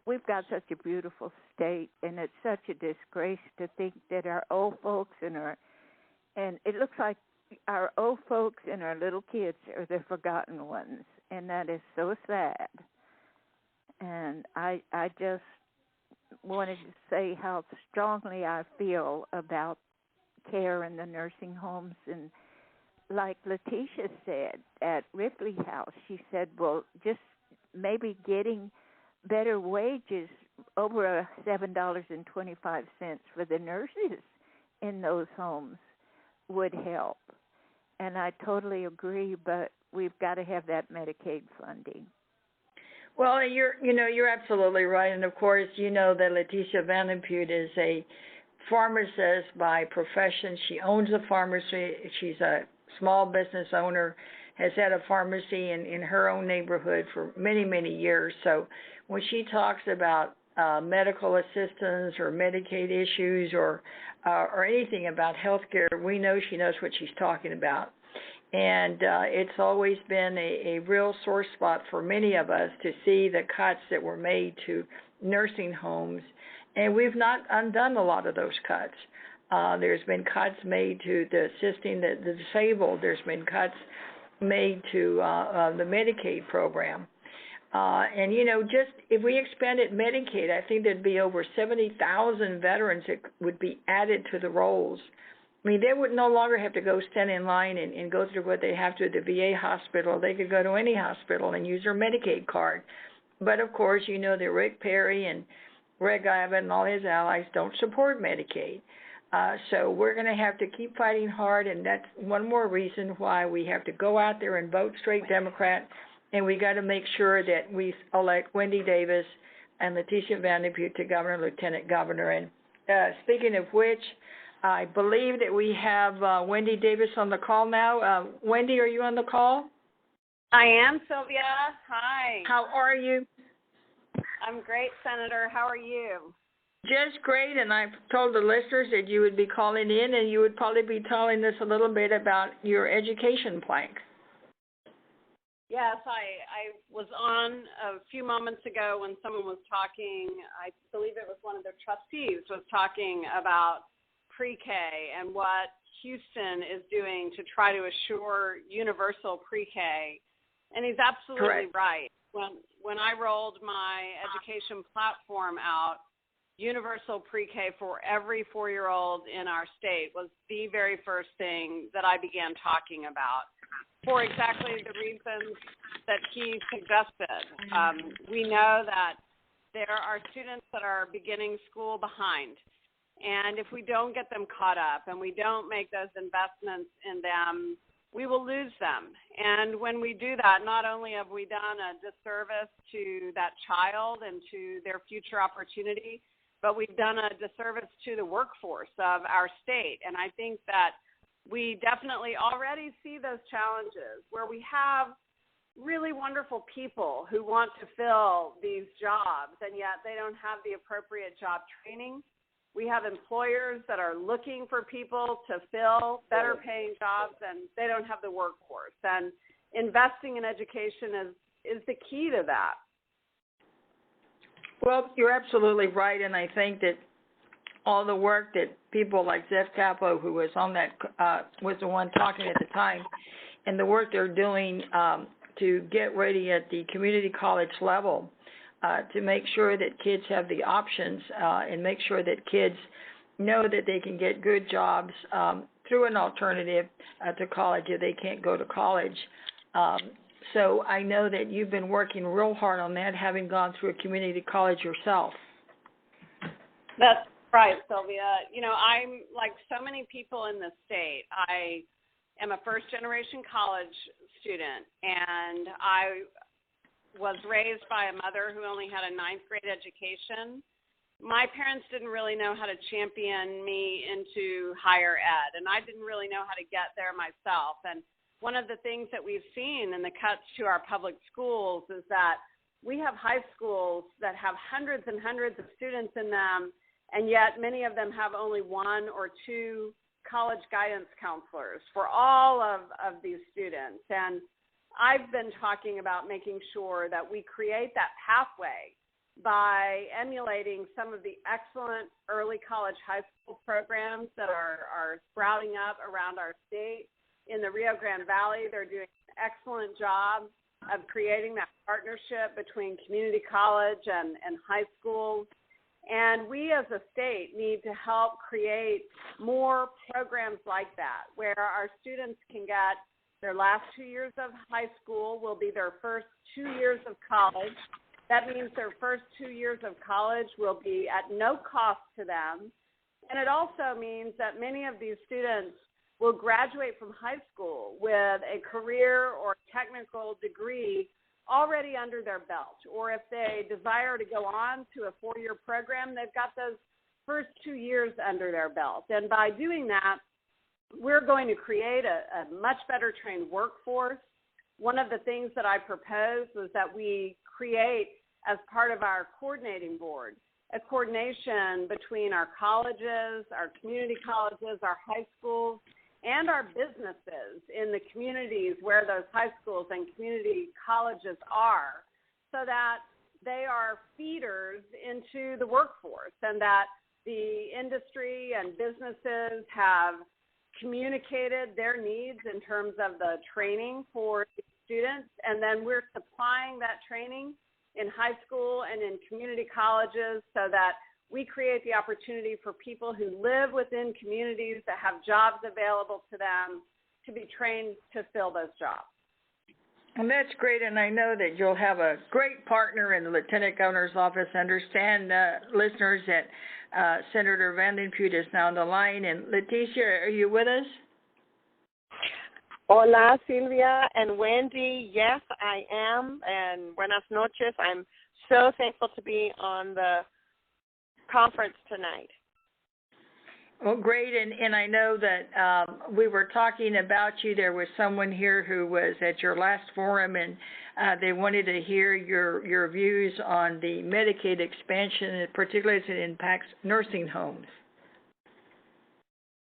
we've got such a beautiful state, and it's such a disgrace to think that our old folks and it looks like our old folks and our little kids are the forgotten ones, and that is so sad. And I just wanted to say how strongly I feel about care in the nursing homes. And like Letitia said at Ripley House, she said, well, just maybe getting better wages, over $7.25 for the nurses in those homes would help. And I totally agree, but we've got to have that Medicaid funding. Well, you're absolutely right. And of course, you know that Letitia Vandenpute is a pharmacist by profession. She owns a pharmacy. She's a small business owner, has had a pharmacy in her own neighborhood for many, many years. So when she talks about medical assistance or Medicaid issues or anything about health care, we know she knows what she's talking about. And it's always been a real sore spot for many of us to see the cuts that were made to nursing homes. And we've not undone a lot of those cuts. There's been cuts made to the assisting the disabled. There's been cuts made to the Medicaid program. And, you know, just if we expanded Medicaid, I think there'd be over 70,000 veterans that would be added to the rolls. I mean, they would no longer have to go stand in line and go through what they have to at the VA hospital. They could go to any hospital and use their Medicaid card. But, of course, you know that Rick Perry and Greg Abbott and all his allies don't support Medicaid. So we're going to have to keep fighting hard, and that's one more reason why we have to go out there and vote straight Democrat, and we got to make sure that we elect Wendy Davis and Letitia Vandenpute to governor, lieutenant governor. And speaking of which, I believe that we have Wendy Davis on the call now. Wendy, are you on the call? I am, Sylvia. Hi. How are you? I'm great, Senator. How are you? Just great, and I've told the listeners that you would be calling in, and you would probably be telling us a little bit about your education plank. Yes, I was on a few moments ago when someone was talking, I believe it was one of their trustees, was talking about pre-K and what Houston is doing to try to assure universal pre-K. And he's absolutely right. When I rolled my education platform out, universal pre-K for every 4-year-old in our state was the very first thing that I began talking about for exactly the reasons that he suggested. We know that there are students that are beginning school behind, and if we don't get them caught up and we don't make those investments in them, we will lose them. And when we do that, not only have we done a disservice to that child and to their future opportunity, but we've done a disservice to the workforce of our state. And I think that we definitely already see those challenges where we have really wonderful people who want to fill these jobs, and yet they don't have the appropriate job training. We have employers that are looking for people to fill better paying jobs, and they don't have the workforce. And investing in education is the key to that. Well, you're absolutely right, and I think that all the work that people like Zeph Capo, who was on that, was the one talking at the time, and the work they're doing to get ready at the community college level to make sure that kids have the options and make sure that kids know that they can get good jobs through an alternative to college if they can't go to college. So I know that you've been working real hard on that, having gone through a community college yourself. That's right, Sylvia. You know, I'm like so many people in this state. I am a first-generation college student, and I was raised by a mother who only had a ninth-grade education. My parents didn't really know how to champion me into higher ed, and I didn't really know how to get there myself. And one of the things that we've seen in the cuts to our public schools is that we have high schools that have hundreds and hundreds of students in them, and yet many of them have only one or two college guidance counselors for all of these students. And I've been talking about making sure that we create that pathway by emulating some of the excellent early college high school programs that are sprouting up around our state. In the Rio Grande Valley, they're doing an excellent job of creating that partnership between community college and high schools. And we as a state need to help create more programs like that, where our students can get their last 2 years of high school will be their first 2 years of college. That means their first 2 years of college will be at no cost to them. And it also means that many of these students will graduate from high school with a career or technical degree already under their belt. Or if they desire to go on to a 4-year program, they've got those first 2 years under their belt. And by doing that, we're going to create a much better trained workforce. One of the things that I proposed was that we create, as part of our coordinating board, a coordination between our colleges, our community colleges, our high schools, and our businesses in the communities where those high schools and community colleges are, so that they are feeders into the workforce, and that the industry and businesses have communicated their needs in terms of the training for students, and then we're supplying that training in high school and in community colleges so that we create the opportunity for people who live within communities that have jobs available to them to be trained to fill those jobs. And that's great, and I know that you'll have a great partner in the Lieutenant Governor's office. Understand, listeners, that Senator Vanden Pute is now on the line. And Leticia, are you with us? Hola, Sylvia and Wendy. Yes, I am, and buenas noches. I'm so thankful to be on the conference tonight. Well, great, and I know that we were talking about you. There was someone here who was at your last forum, and they wanted to hear your views on the Medicaid expansion, and particularly as it impacts nursing homes.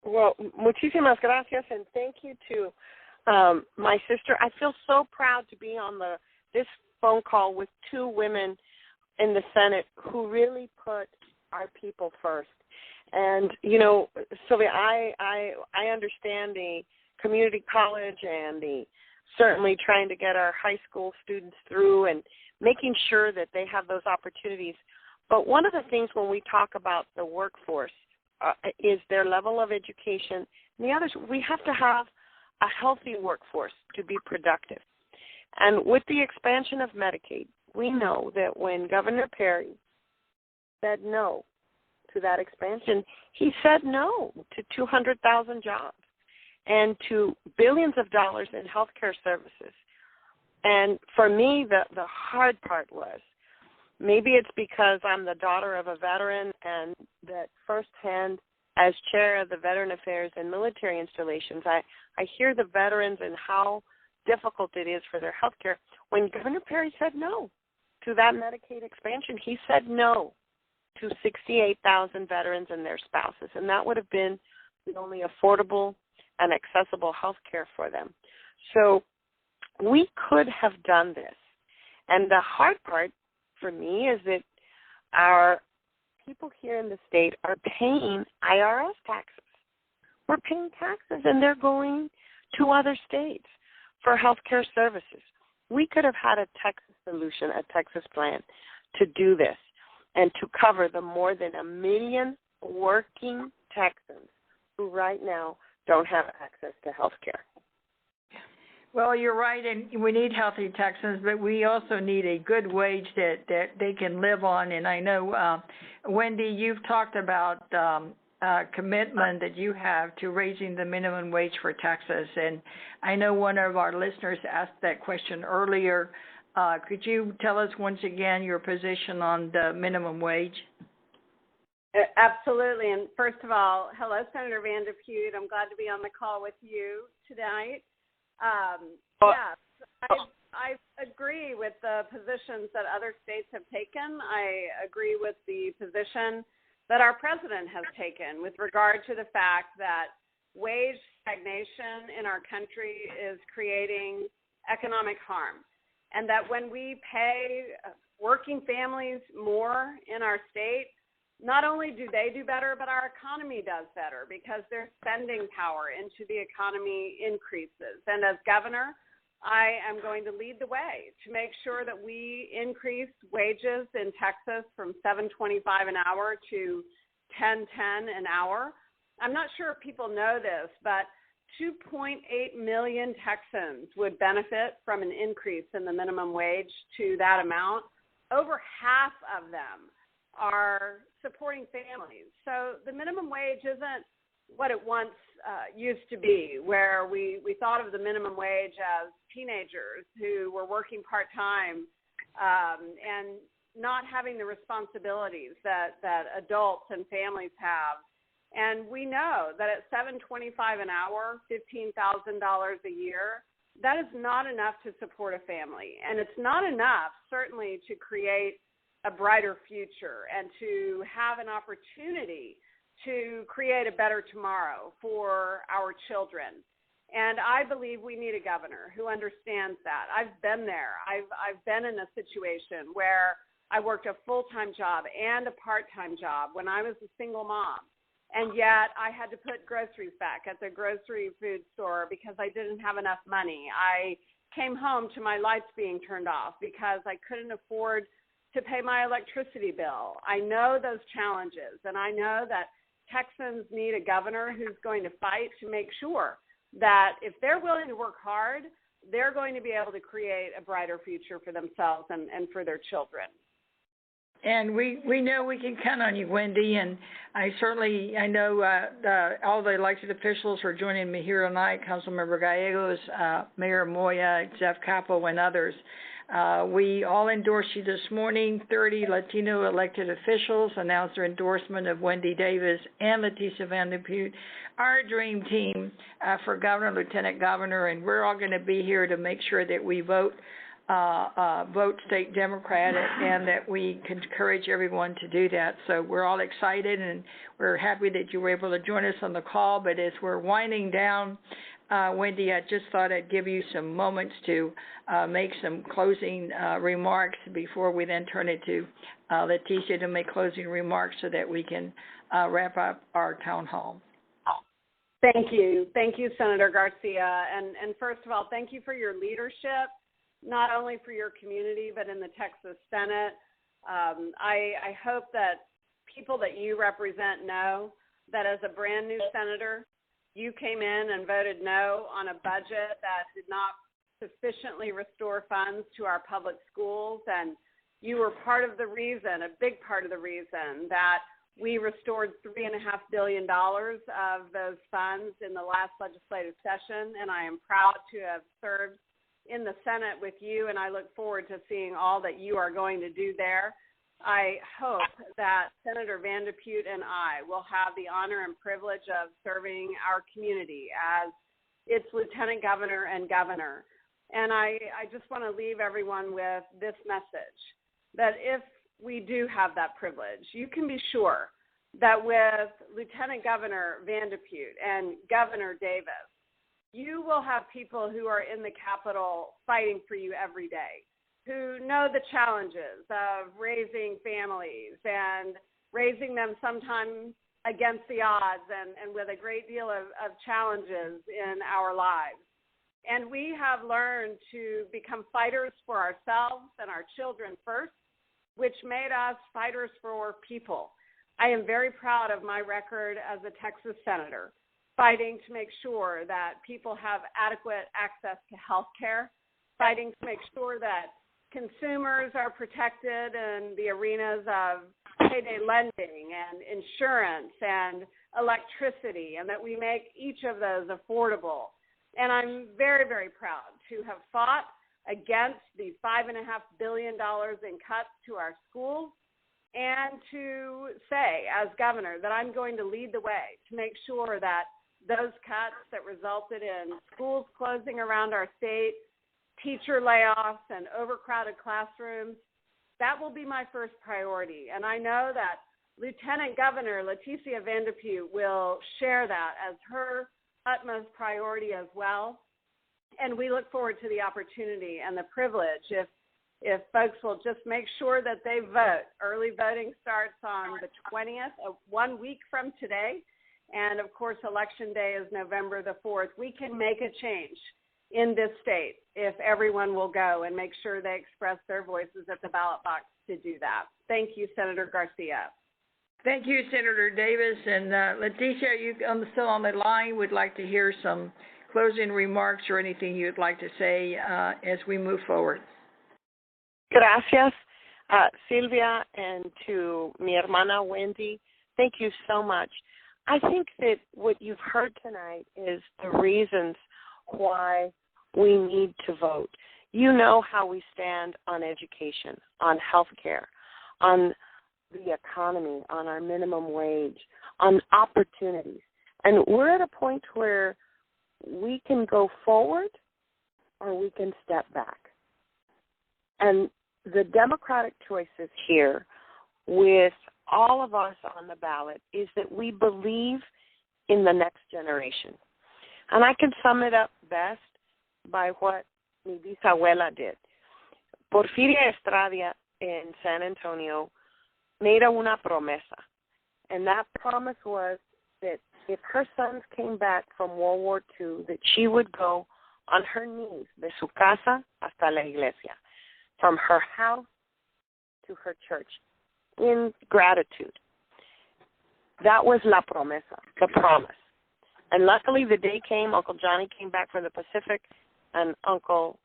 Well, muchísimas gracias, and thank you to my sister. I feel so proud to be on this phone call with two women in the Senate who really put our people first. And, you know, Sylvia, I understand the community college and the certainly trying to get our high school students through and making sure that they have those opportunities. But one of the things when we talk about the workforce is their level of education. And the others, we have to have a healthy workforce to be productive. And with the expansion of Medicaid, we know that when Governor Perry said no to that expansion, he said no to 200,000 jobs and to billions of dollars in health care services. And for me, the hard part was, maybe it's because I'm the daughter of a veteran and that firsthand, as chair of the Veteran Affairs and Military Installations, I hear the veterans and how difficult it is for their health care. When Governor Perry said no to that Medicaid expansion, he said no to 68,000 veterans and their spouses, and that would have been the only affordable and accessible health care for them. So we could have done this. And the hard part for me is that our people here in the state are paying IRS taxes. We're paying taxes, and they're going to other states for health care services. We could have had a Texas solution, a Texas plan to do this and to cover the more than 1 million working Texans who right now don't have access to health care. Well, you're right, and we need healthy Texans, but we also need a good wage that they can live on. And I know, Wendy, you've talked about commitment that you have to raising the minimum wage for Texas, and I know one of our listeners asked that question earlier. Could you tell us once again your position on the minimum wage? Absolutely. And first of all, hello, Senator Vanderpute. I'm glad to be on the call with you tonight. Yes, I agree with the positions that other states have taken. I agree with the position that our president has taken with regard to the fact that wage stagnation in our country is creating economic harm, and that when we pay working families more in our state, not only do they do better, but our economy does better because their spending power into the economy increases. And as governor, I am going to lead the way to make sure that we increase wages in Texas from $7.25 an hour to $10.10 an hour. I'm not sure if people know this, but 2.8 million Texans would benefit from an increase in the minimum wage to that amount. Over half of them are supporting families. So the minimum wage isn't what it once used to be, where we thought of the minimum wage as teenagers who were working part-time and not having the responsibilities that adults and families have. And we know that at $7.25 an hour, $15,000 a year, that is not enough to support a family. And it's not enough, certainly, to create a brighter future and to have an opportunity to create a better tomorrow for our children. And I believe we need a governor who understands that. I've been there. I've been in a situation where I worked a full-time job and a part-time job when I was a single mom. And yet I had to put groceries back at the grocery food store because I didn't have enough money. I came home to my lights being turned off because I couldn't afford to pay my electricity bill. I know those challenges, and I know that Texans need a governor who's going to fight to make sure that if they're willing to work hard, they're going to be able to create a brighter future for themselves and for their children. And we know we can count on you, Wendy, and I know all the elected officials are joining me here tonight, Councilmember Gallegos, Mayor Moya, Jeff Capo, and others. We all endorsed you this morning. 30 Latino elected officials announced their endorsement of Wendy Davis and Leticia Vanderpute, our dream team for governor, lieutenant governor, and we're all going to be here to make sure that we vote state Democrat, and that we can encourage everyone to do that. So we're all excited, and we're happy that you were able to join us on the call. But as we're winding down, Wendy, I just thought I'd give you some moments to make some closing remarks before we then turn it to Leticia to make closing remarks so that we can wrap up our town hall. Thank you. Thank you, Senator Garcia. And first of all, thank you for your leadership, not only for your community, but in the Texas Senate. I hope that people that you represent know that as a brand new senator, you came in and voted no on a budget that did not sufficiently restore funds to our public schools. And you were part of the reason, a big part of the reason, that we restored $3.5 billion of those funds in the last legislative session. And I am proud to have served in the Senate with you, and I look forward to seeing all that you are going to do there. I hope that Senator Vanderpute and I will have the honor and privilege of serving our community as its lieutenant governor and governor. And I just want to leave everyone with this message, that if we do have that privilege, you can be sure that with Lieutenant Governor Vanderpute and Governor Davis, you will have people who are in the Capitol fighting for you every day, who know the challenges of raising families and raising them sometimes against the odds and with a great deal of challenges in our lives. And we have learned to become fighters for ourselves and our children first, which made us fighters for people. I am very proud of my record as a Texas senator, fighting to make sure that people have adequate access to health care, fighting to make sure that consumers are protected in the arenas of payday lending and insurance and electricity, and that we make each of those affordable. And I'm very, very proud to have fought against the $5.5 billion in cuts to our schools, and to say, as governor, that I'm going to lead the way to make sure that those cuts that resulted in schools closing around our state, teacher layoffs, and overcrowded classrooms, that will be my first priority. And I know that Lieutenant Governor Leticia Vanderpute will share that as her utmost priority as well. And we look forward to the opportunity and the privilege if folks will just make sure that they vote. Early voting starts on the 20th, 1 week from today. And, of course, Election Day is November the 4th. We can make a change in this state if everyone will go and make sure they express their voices at the ballot box to do that. Thank you, Senator Garcia. Thank you, Senator Davis. And Leticia, are you still on the line? We'd like to hear some closing remarks or anything you'd like to say as we move forward. Gracias, Sylvia, and to mi hermana Wendy. Thank you so much. I think that what you've heard tonight is the reasons why we need to vote. You know how we stand on education, on health care, on the economy, on our minimum wage, on opportunities. And we're at a point where we can go forward or we can step back. And the Democratic choices here, with all of us on the ballot, is that we believe in the next generation. And I can sum it up best by what mi bisabuela did. Porfiria Estrada in San Antonio made una promesa. And that promise was that if her sons came back from World War II, that she would go on her knees, de su casa hasta la iglesia, from her house to her church, in gratitude. That was la promesa, the promise. And luckily the day came, Uncle Johnny came back from the Pacific, and Uncle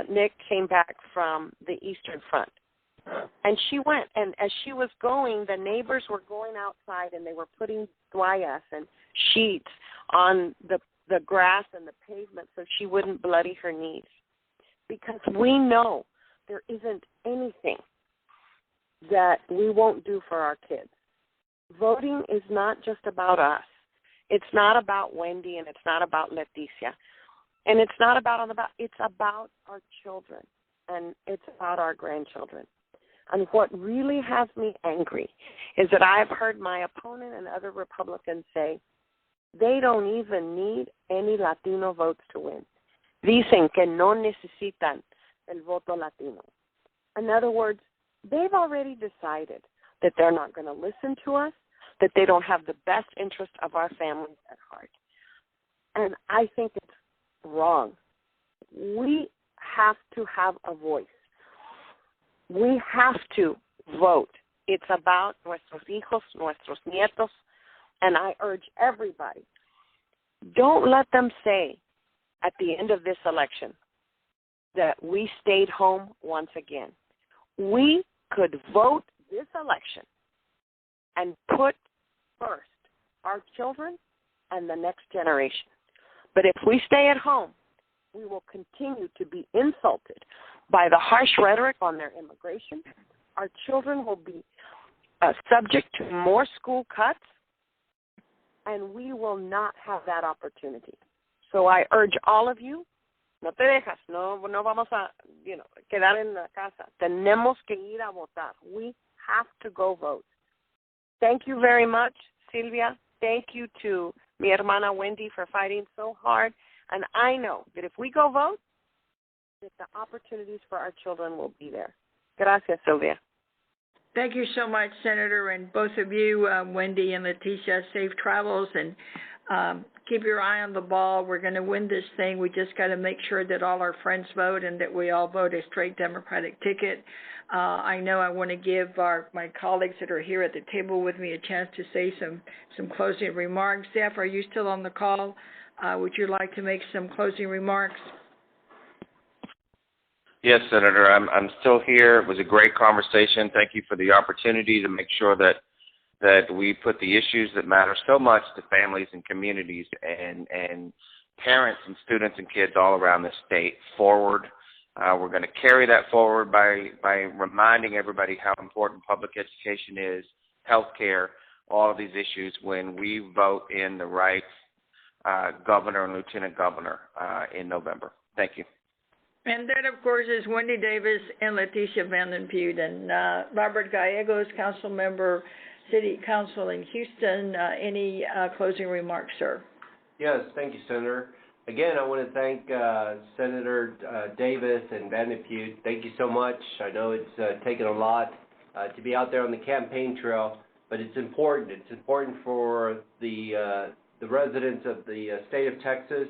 Nick came back from the Eastern Front. And she went, and as she was going, the neighbors were going outside and they were putting toallas and sheets on the grass and the pavement so she wouldn't bloody her knees. Because we know there isn't anything that we won't do for our kids. Voting is not just about us. It's not about Wendy, and it's not about Leticia. And it's not about on the ballot. It's about our children, and it's about our grandchildren. And what really has me angry is that I've heard my opponent and other Republicans say they don't even need any Latino votes to win. Dicen que no necesitan el voto latino. In other words, they've already decided that they're not going to listen to us, that they don't have the best interest of our families at heart. And I think it's wrong. We have to have a voice. We have to vote. It's about nuestros hijos, nuestros nietos, and I urge everybody, don't let them say at the end of this election that we stayed home once again. We could vote this election and put first our children and the next generation. But if we stay at home, we will continue to be insulted by the harsh rhetoric on their immigration. Our children will be subject to more school cuts, and we will not have that opportunity. So I urge all of you, no te dejas, no vamos a, quedar en la casa. Tenemos que ir a votar. We have to go vote. Thank you very much, Sylvia. Thank you to mi hermana Wendy for fighting so hard. And I know that if we go vote, that the opportunities for our children will be there. Gracias, Sylvia. Thank you so much, Senator, and both of you, Wendy and Leticia, safe travels, and keep your eye on the ball. We're going to win this thing. We just got to make sure that all our friends vote and that we all vote a straight Democratic ticket. I know I want to give my colleagues that are here at the table with me a chance to say some closing remarks. Zeph, are you still on the call? Would you like to make some closing remarks? Yes, Senator, I'm still here. It was a great conversation. Thank you for the opportunity to make sure that we put the issues that matter so much to families and communities and parents and students and kids all around the state forward. We're going to carry that forward by reminding everybody how important public education is, health care, all of these issues when we vote in the right governor and lieutenant governor in November. Thank you. And that, of course, is Wendy Davis and Leticia Van Pute and Robert Gallegos, council member, City Council in Houston. Any closing remarks, sir? Yes, thank you, Senator. Again, I want to thank Senator Davis and Van Pute. Thank you so much. I know it's taken a lot to be out there on the campaign trail, but it's important. It's important for the residents of the state of Texas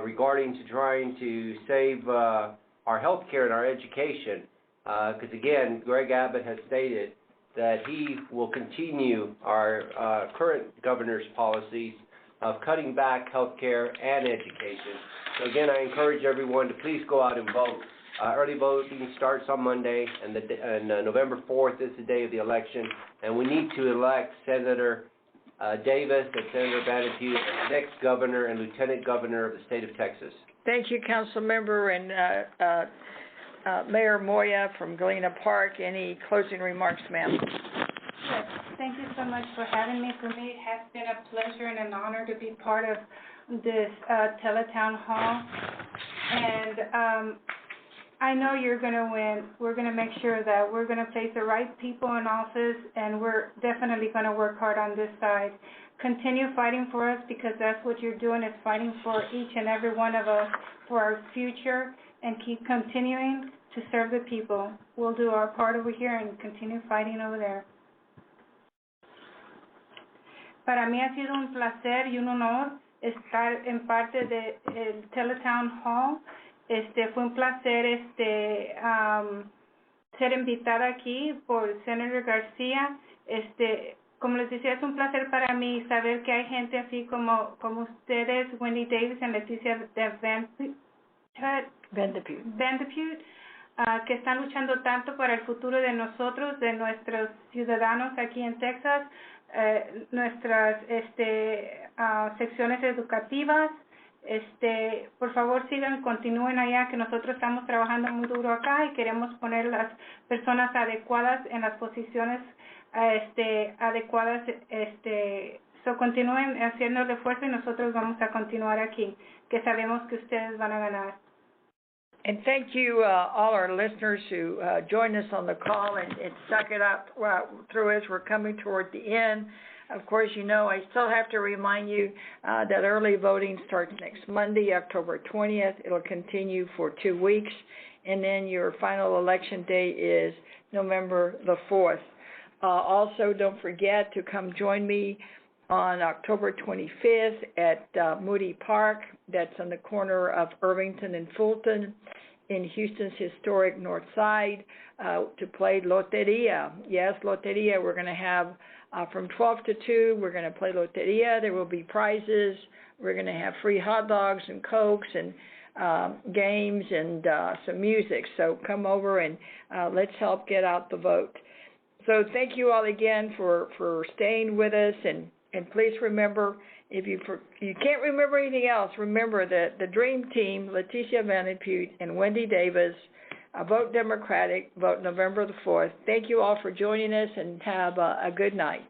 regarding to trying to save our health care and our education. Because, again, Greg Abbott has stated that he will continue our current governor's policies of cutting back health care and education. So again, I encourage everyone to please go out and vote. Early voting starts on Monday, and November 4th is the day of the election, and we need to elect Senator Davis and Senator Van Pute as the next governor and lieutenant governor of the state of Texas. Thank you, council member, and Mayor Moya from Galena Park. Any closing remarks, ma'am? Yes, thank you so much for having me. For me, it has been a pleasure and an honor to be part of this teletown hall. And I know you're going to win. We're going to make sure that we're going to place the right people in office, and we're definitely going to work hard on this side. Continue fighting for us, because that's what you're doing, is fighting for each and every one of us for our future, and keep continuing to serve the people. We'll do our part over here and continue fighting over there. Para mí ha sido un placer y un honor estar en parte de el Teletown Hall. Fue un placer ser invitada aquí por Senator García. Como les decía, es un placer para mí saber que hay gente así como ustedes, Wendy Davis y Leticia Van Pute, que están luchando tanto para el futuro de nosotros, de nuestros ciudadanos aquí en Texas, nuestras secciones educativas. Por favor, continúen allá, que nosotros estamos trabajando muy duro acá y queremos poner las personas adecuadas en las posiciones adecuadas. Continúen haciendo el esfuerzo y nosotros vamos a continuar aquí, que sabemos que ustedes van a ganar. And thank you, all our listeners who joined us on the call and stuck it up through us. We're coming toward the end. Of course, you know, I still have to remind you that early voting starts next Monday, October 20th. It'll continue for 2 weeks. And then your final election day is November the 4th. Also, don't forget to come join me on October 25th at Moody Park. That's on the corner of Irvington and Fulton in Houston's historic North Side to play Loteria. Yes, Loteria. We're going to have from 12 to 2, we're going to play Loteria. There will be prizes. We're going to have free hot dogs and Cokes and games and some music. So come over and let's help get out the vote. So thank you all again for staying with us. And please remember, if you can't remember anything else, remember that the Dream Team, Leticia Van Pute and Wendy Davis, vote Democratic, vote November the 4th. Thank you all for joining us, and have a good night.